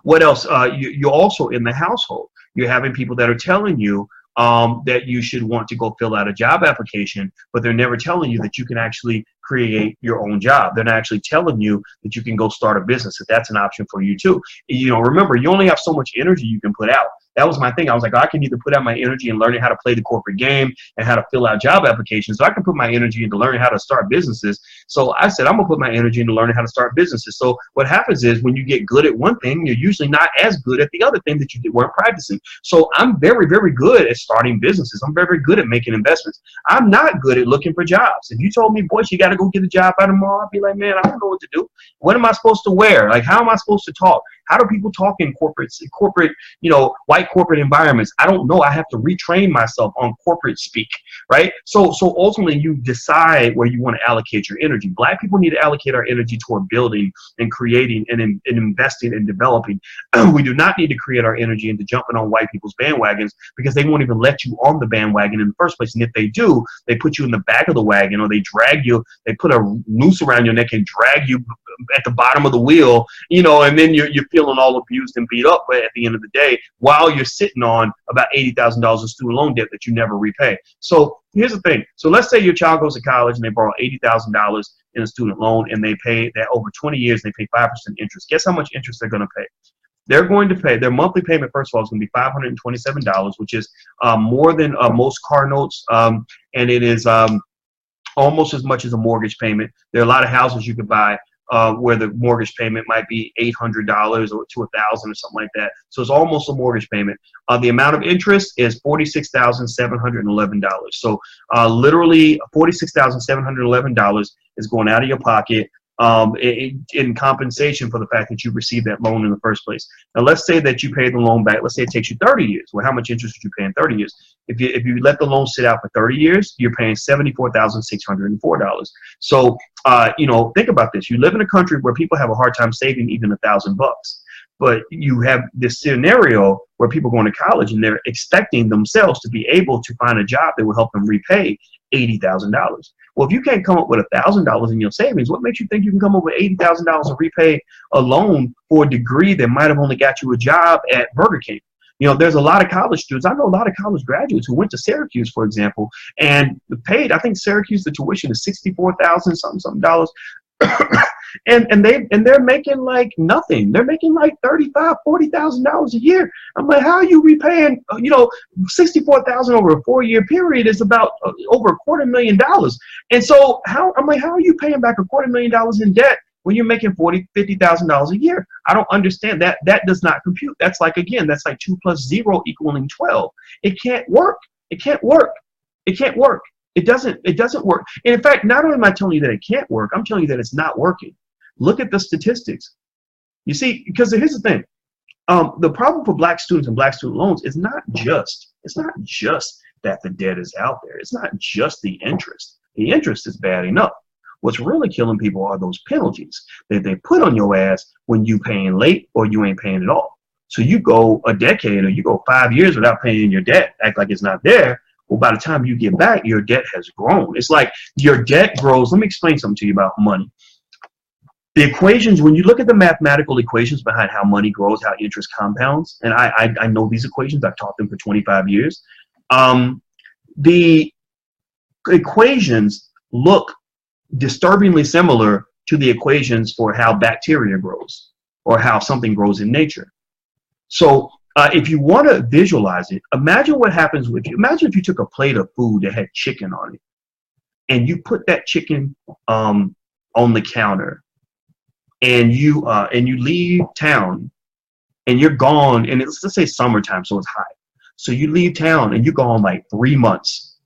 What else? You're also in the household. You're having people that are telling you that you should want to go fill out a job application, but they're never telling you that you can actually create your own job. They're not actually telling you that you can go start a business, that that's an option for you too. Remember, you only have so much energy you can put out. That was my thing. I was like, I can either put out my energy in learning how to play the corporate game and how to fill out job applications, so I can put my energy into learning how to start businesses. So I said, I'm gonna put my energy into learning how to start businesses. So what happens is, when you get good at one thing, you're usually not as good at the other thing that you weren't practicing. So I'm very, very good at starting businesses. I'm very, very good at making investments. I'm not good at looking for jobs. If you told me, boy, you got to go get a job by tomorrow, I'd be like, man, I don't know what to do. What am I supposed to wear? Like, how am I supposed to talk? How do people talk in corporate, white corporate environments? I don't know. I have to retrain myself on corporate speak, right? So ultimately, you decide where you want to allocate your energy. Black people need to allocate our energy toward building and creating and investing and developing. We do not need to create our energy into jumping on white people's bandwagons, because they won't even let you on the bandwagon in the first place. And if they do, they put you in the back of the wagon, or they drag you. They put a noose around your neck and drag you at the bottom of the wheel, and then you're feeling all abused and beat up. But at the end of the day, while you're sitting on about $80,000 of student loan debt that you never repay. So here's the thing. So let's say your child goes to college and they borrow $80,000 in a student loan, and they pay that over 20 years. They pay 5% interest. Guess how much interest they're going to pay? They're going to pay, their monthly payment, first of all, is going to be $527, which is more than most car notes, and it is almost as much as a mortgage payment. There are a lot of houses you could buy where the mortgage payment might be $800 or to $1,000 or something like that. So it's almost a mortgage payment. The amount of interest is $46,711. So literally $46,711 is going out of your pocket in compensation for the fact that you received that loan in the first place. Now, let's say that you pay the loan back. Let's say it takes you 30 years. Well, how much interest would you pay in 30 years? If you let the loan sit out for 30 years, you're paying $74,604. So, think about this. You live in a country where people have a hard time saving even $1,000. But you have this scenario where people are going to college and they're expecting themselves to be able to find a job that will help them repay $80,000. Well, if you can't come up with $1,000 in your savings, what makes you think you can come up with $80,000 to repay a loan for a degree that might have only got you a job at Burger King? There's a lot of college students. I know a lot of college graduates who went to Syracuse, for example, and paid, I think Syracuse, the tuition is $64,000 something dollars. and they're making like nothing. They're making like $35,000-$40,000 a year. I'm like, how are you repaying? $64,000 over a 4-year period is about over $250,000. And so I'm like, how are you paying back $250,000 in debt when you're making $40,000-$50,000 a year? I don't understand that. That does not compute. That's like 2 + 0 = 12. It can't work. It can't work. It can't work. It doesn't work. And in fact, not only am I telling you that it can't work, I'm telling you that it's not working. Look at the statistics. You see, because here's the thing. The problem for black students and black student loans is not just that the debt is out there. It's not just the interest. The interest is bad enough. What's really killing people are those penalties that they put on your ass when you paying late or you ain't paying at all. So you go a decade or you go 5 years without paying your debt, act like it's not there. Well, by the time you get back, your debt has grown. It's like your debt grows. Let me explain something to you about money. The equations, when you look at the mathematical equations behind how money grows, how interest compounds, and I know these equations, I've taught them for 25 years. The equations look disturbingly similar to the equations for how bacteria grows or how something grows in nature. So if you want to visualize it, imagine what happens imagine if you took a plate of food that had chicken on it and you put that chicken on the counter and you leave town and you're gone, and let's say summertime, so it's hot. So you leave town and you're gone like 3 months,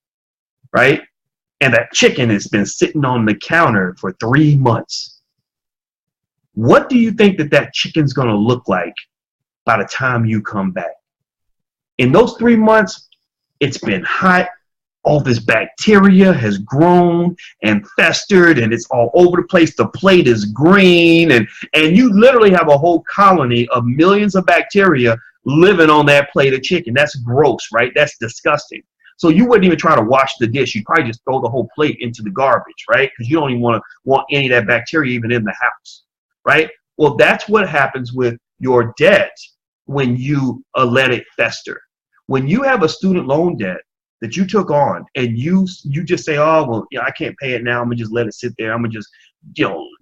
right? And that chicken has been sitting on the counter for 3 months. What do you think that chicken's going to look like by the time you come back? In those 3 months, it's been hot. All this bacteria has grown and festered, and it's all over the place. The plate is green, and you literally have a whole colony of millions of bacteria living on that plate of chicken. That's gross, right? That's disgusting. So you wouldn't even try to wash the dish. You'd probably just throw the whole plate into the garbage, right? Because you don't even want any of that bacteria even in the house, right? Well, that's what happens with your debt when you let it fester. When you have a student loan debt that you took on, and you just say, oh, well, I can't pay it now. I'm gonna just let it sit there. I'm gonna just,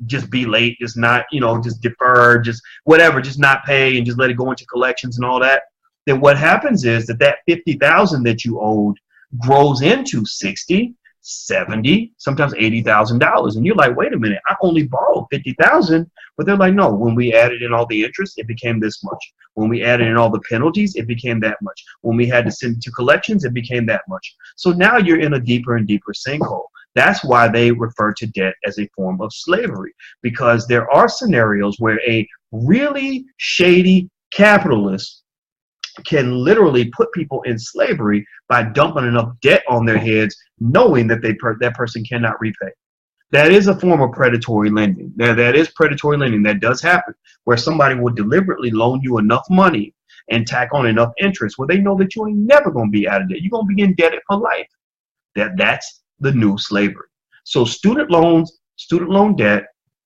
just be late, just not, just defer, just whatever, just not pay and just let it go into collections and all that. Then what happens is that 50,000 that you owed grows into 60, 70, sometimes $80,000. And you're like, wait a minute, I only borrowed 50,000. But they're like, no, when we added in all the interest, it became this much. When we added in all the penalties, it became that much. When we had to send it to collections, it became that much. So now you're in a deeper and deeper sinkhole. That's why they refer to debt as a form of slavery, because there are scenarios where a really shady capitalist can literally put people in slavery by dumping enough debt on their heads, knowing that that person cannot repay. That is a form of predatory lending. That is predatory lending. That does happen, where somebody will deliberately loan you enough money and tack on enough interest where they know that you ain't never going to be out of debt. You're going to be indebted for life. That's the new slavery. So student loans, student loan debt,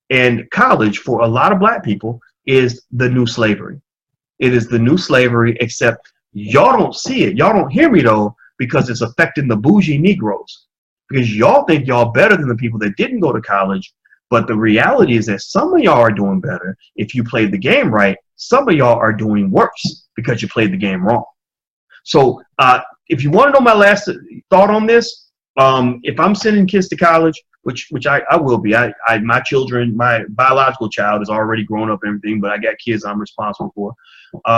and college for a lot of black people is the new slavery. It is the new slavery, except y'all don't see it. Y'all don't hear me, though, because it's affecting the bougie Negroes. Because y'all think y'all better than the people that didn't go to college. But the reality is that some of y'all are doing better if you played the game right. Some of y'all are doing worse because you played the game wrong. So if you want to know my last thought on this, if I'm sending kids to college, which I will be, my children, my biological child is already grown up and everything, but I got kids I'm responsible for.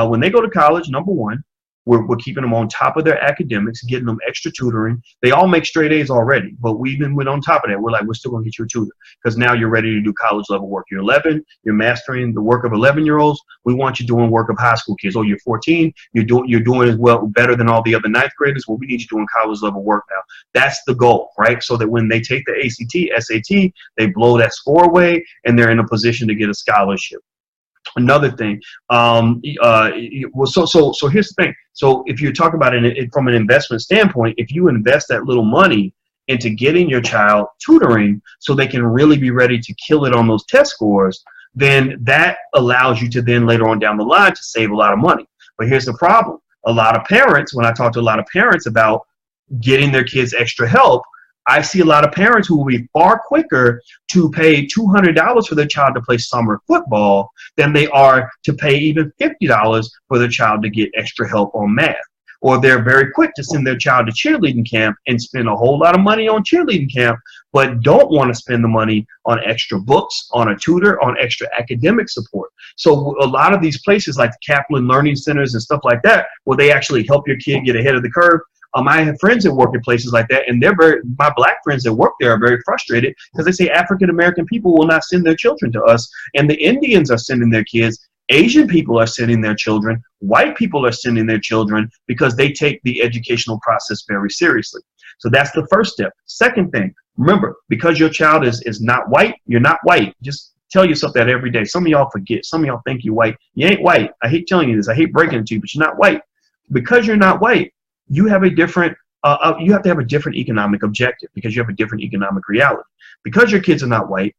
When they go to college, number one, we're keeping them on top of their academics, getting them extra tutoring. They all make straight A's already, but we even went on top of that. We're like, we're still going to get you a tutor because now you're ready to do college level work. You're 11, you're mastering the work of 11-year-olds. We want you doing work of high school kids. Oh, you're 14, you're doing as well, better than all the other ninth graders. Well, we need you doing college level work now. That's the goal, right? So that when they take the ACT, SAT, they blow that score away and they're in a position to get a scholarship. Another thing, so here's the thing. So if you're talking about it from an investment standpoint, if you invest that little money into getting your child tutoring so they can really be ready to kill it on those test scores, then that allows you to then later on down the line to save a lot of money. But here's the problem. A lot of parents, when I talk to a lot of parents about getting their kids extra help, I see a lot of parents who will be far quicker to pay $200 for their child to play summer football than they are to pay even $50 for their child to get extra help on math. Or they're very quick to send their child to cheerleading camp and spend a whole lot of money on cheerleading camp, but don't want to spend the money on extra books, on a tutor, on extra academic support. So a lot of these places like the Kaplan Learning Centers and stuff like that, where they actually help your kid get ahead of the curve, I have friends that work in places like that, and my black friends that work there are very frustrated because they say African-American people will not send their children to us, and the Indians are sending their kids, Asian people are sending their children, white people are sending their children because they take the educational process very seriously. So that's the first step. Second thing, remember, because your child is not white, you're not white. Just tell yourself that every day. Some of y'all forget. Some of y'all think you're white. You ain't white. I hate telling you this. I hate breaking it to you, but you're not white. Because you're not white, you have a different, you have to have a different economic objective because you have a different economic reality. Because your kids are not white,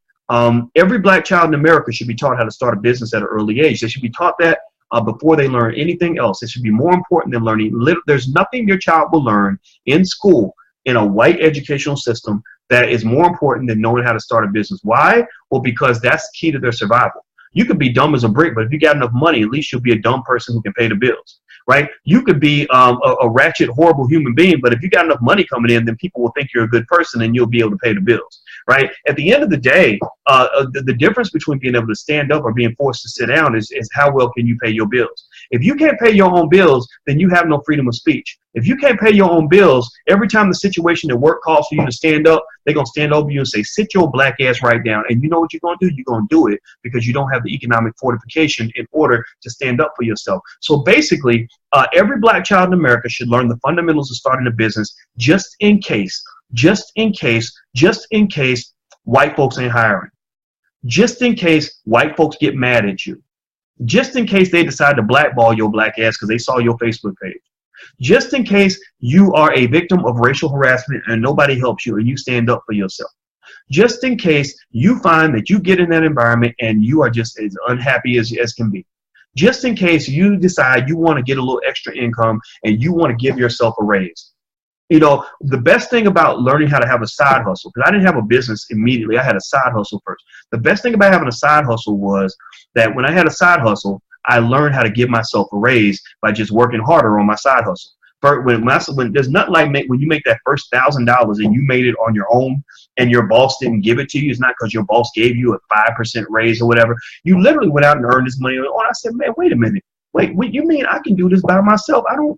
every black child in America should be taught how to start a business at an early age. They should be taught that before they learn anything else. It should be more important than learning. There's nothing your child will learn in school in a white educational system that is more important than knowing how to start a business. Why? Well, because that's key to their survival. You could be dumb as a brick, but if you got enough money, at least you'll be a dumb person who can pay the bills. Right? You could be a ratchet, horrible human being, but if you got enough money coming in, then people will think you're a good person and you'll be able to pay the bills. Right? At the end of the day, the difference between being able to stand up or being forced to sit down is how well can you pay your bills. If you can't pay your own bills, then you have no freedom of speech. If you can't pay your own bills, every time the situation at work calls for you to stand up, they're going to stand over you and say, sit your black ass right down. And you know what you're going to do? You're going to do it because you don't have the economic fortification in order to stand up for yourself. So basically, every black child in America should learn the fundamentals of starting a business just in case white folks ain't hiring. Just in case white folks get mad at you. Just in case they decide to blackball your black ass because they saw your Facebook page. Just in case you are a victim of racial harassment and nobody helps you and you stand up for yourself. Just in case you find that you get in that environment and you are just as unhappy as can be. Just in case you decide you want to get a little extra income and you want to give yourself a raise. You know, the best thing about learning how to have a side hustle, because I didn't have a business immediately, I had a side hustle first. The best thing about having a side hustle was that when I had a side hustle, I learned how to give myself a raise by just working harder on my side hustle. When there's nothing like when you make that first $1,000 and you made it on your own and your boss didn't give it to you, it's not because your boss gave you a 5% raise or whatever. You literally went out and earned this money. Oh, I said, man, wait a minute. Wait, you mean I can do this by myself? I don't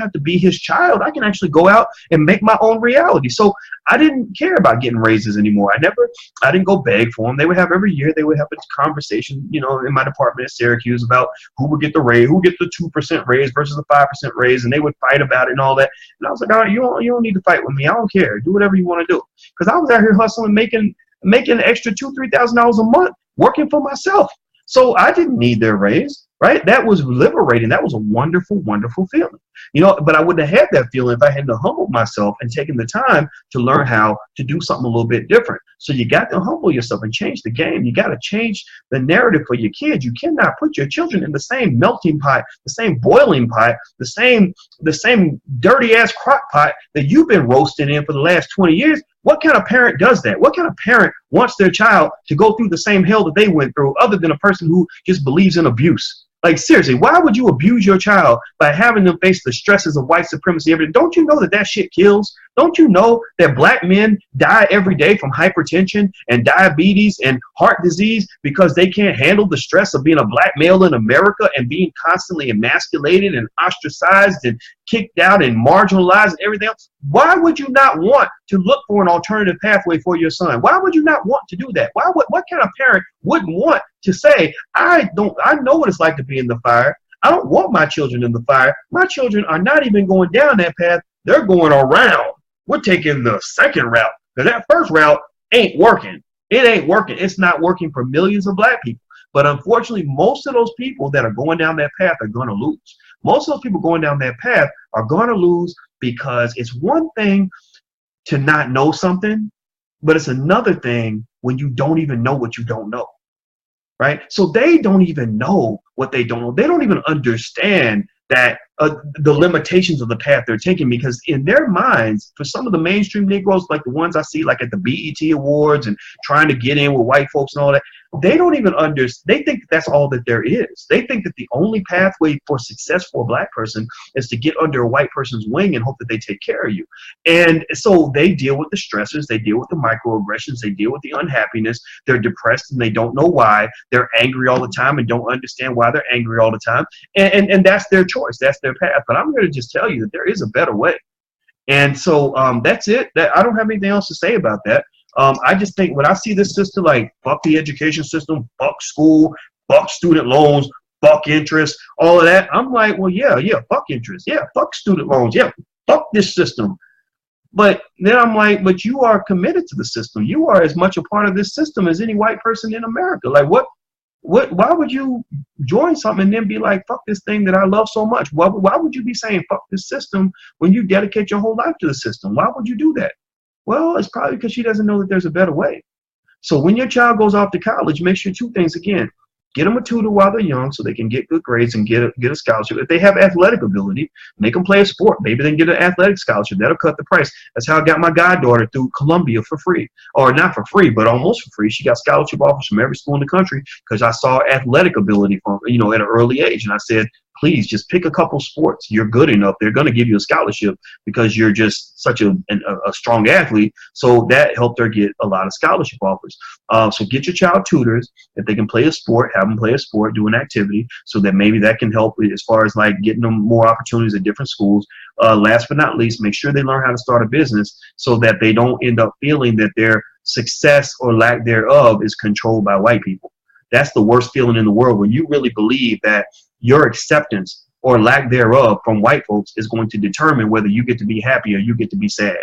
have to be his child. I can actually go out and make my own reality. So I didn't care about getting raises anymore. I didn't go beg for them. They would have every year, they would have a conversation, you know, in my department at Syracuse about who would get the raise, who would get the 2% raise versus the 5% raise. And they would fight about it and all that. And I was like, all right, you don't need to fight with me. I don't care. Do whatever you want to do. Because I was out here hustling, making an extra $2,000, $3,000 a month working for myself. So I didn't need their raise. Right? That was liberating. That was a wonderful, wonderful feeling. You know, but I wouldn't have had that feeling if I hadn't humbled myself and taken the time to learn how to do something a little bit different. So you got to humble yourself and change the game. You got to change the narrative for your kids. You cannot put your children in the same melting pot, the same boiling pot, the same dirty ass crock pot that you've been roasting in for the last 20 years. What kind of parent does that? What kind of parent wants their child to go through the same hell that they went through, other than a person who just believes in abuse? Like, seriously, why would you abuse your child by having them face the stresses of white supremacy every day? Don't you know that shit kills? Don't you know that black men die every day from hypertension and diabetes and heart disease because they can't handle the stress of being a black male in America and being constantly emasculated and ostracized and kicked out and marginalized and everything else? Why would you not want to look for an alternative pathway for your son? Why would you not want to do that? What kind of parent wouldn't want to say, I know what it's like to be in the fire. I don't want my children in the fire. My children are not even going down that path. They're going around. We're taking the second route because that first route ain't working. It ain't working. It's not working for millions of black people. But unfortunately, most of those people that are going down that path are going to lose. Most of those people going down that path are going to lose because it's one thing to not know something, but it's another thing when you don't even know what you don't know. Right? So they don't even know what they don't know. They don't even understand that the limitations of the path they're taking, because in their minds, for some of the mainstream Negroes, like the ones I see like at the BET Awards and trying to get in with white folks and all that, they don't even understand. They think that's all that there is. They think that the only pathway for success for a black person is to get under a white person's wing and hope that they take care of you. And so they deal with the stressors, they deal with the microaggressions, they deal with the unhappiness. They're depressed and they don't know why. They're angry all the time and don't understand why they're angry all the time. And that's their choice. That's their path. But I'm going to just tell you that there is a better way. And so that's it. I don't have anything else to say about that. I just think when I see this system, like, fuck the education system, fuck school, fuck student loans, fuck interest, all of that, I'm like, well, yeah, fuck interest. Yeah, fuck student loans. Yeah, fuck this system. But then I'm like, but you are committed to the system. You are as much a part of this system as any white person in America. Like, why would you join something and then be like, fuck this thing that I love so much? Why would you be saying fuck this system when you dedicate your whole life to the system? Why would you do that? Well, it's probably because she doesn't know that there's a better way. So when your child goes off to college, make sure two things again. Get them a tutor while they're young so they can get good grades and get a scholarship. If they have athletic ability, make them play a sport. Maybe they can get an athletic scholarship. That'll cut the price. That's how I got my goddaughter through Columbia for free. Or not for free, but almost for free. She got scholarship offers from every school in the country because I saw athletic ability from, at an early age. And I said, please just pick a couple sports. You're good enough. They're going to give you a scholarship because you're just such a strong athlete. So that helped her get a lot of scholarship offers. So get your child tutors. If they can play a sport, have them play a sport, do an activity, so that maybe that can help as far as like getting them more opportunities at different schools. Last but not least, make sure they learn how to start a business so that they don't end up feeling that their success or lack thereof is controlled by white people. That's the worst feeling in the world, when you really believe that your acceptance or lack thereof from white folks is going to determine whether you get to be happy or you get to be sad.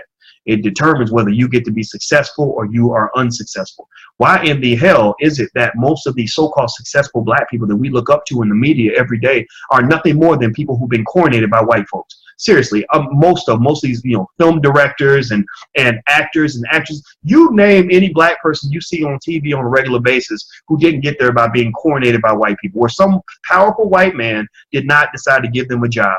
It determines whether you get to be successful or you are unsuccessful. Why in the hell is it that most of these so-called successful black people that we look up to in the media every day are nothing more than people who've been coronated by white folks? Seriously, most of these, film directors and actors and actresses, you name any black person you see on TV on a regular basis who didn't get there by being coronated by white people, where some powerful white man did not decide to give them a job.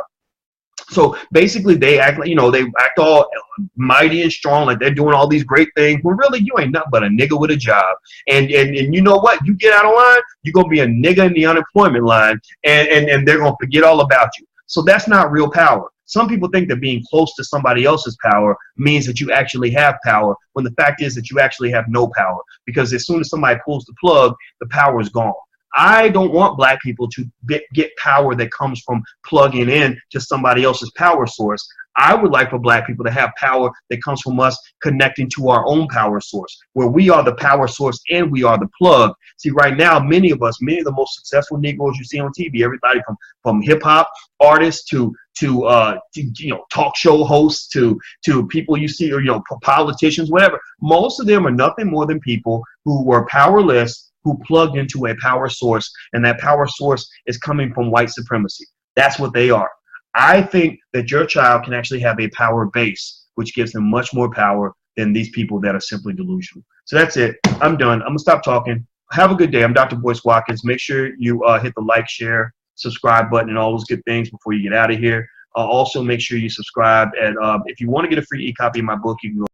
So basically, they act like, they act all mighty and strong, like they're doing all these great things. When really, you ain't nothing but a nigga with a job. And you know what? You get out of line, you're gonna be a nigga in the unemployment line, and they're gonna forget all about you. So that's not real power. Some people think that being close to somebody else's power means that you actually have power, when the fact is that you actually have no power. Because as soon as somebody pulls the plug, the power is gone. I don't want black people to get power that comes from plugging in to somebody else's power source. I would like for black people to have power that comes from us connecting to our own power source, where we are the power source and we are the plug. See, right now, many of the most successful Negroes you see on TV, everybody from hip hop artists to talk show hosts to people you see, or politicians, whatever. Most of them are nothing more than people who were powerless, who plugged into a power source, and that power source is coming from white supremacy. That's what they are. I think that your child can actually have a power base, which gives them much more power than these people that are simply delusional. So that's it. I'm done. I'm going to stop talking. Have a good day. I'm Dr. Boyce Watkins. Make sure you hit the like, share, subscribe button, and all those good things before you get out of here. Also, make sure you subscribe. And if you want to get a free e-copy of my book, you can go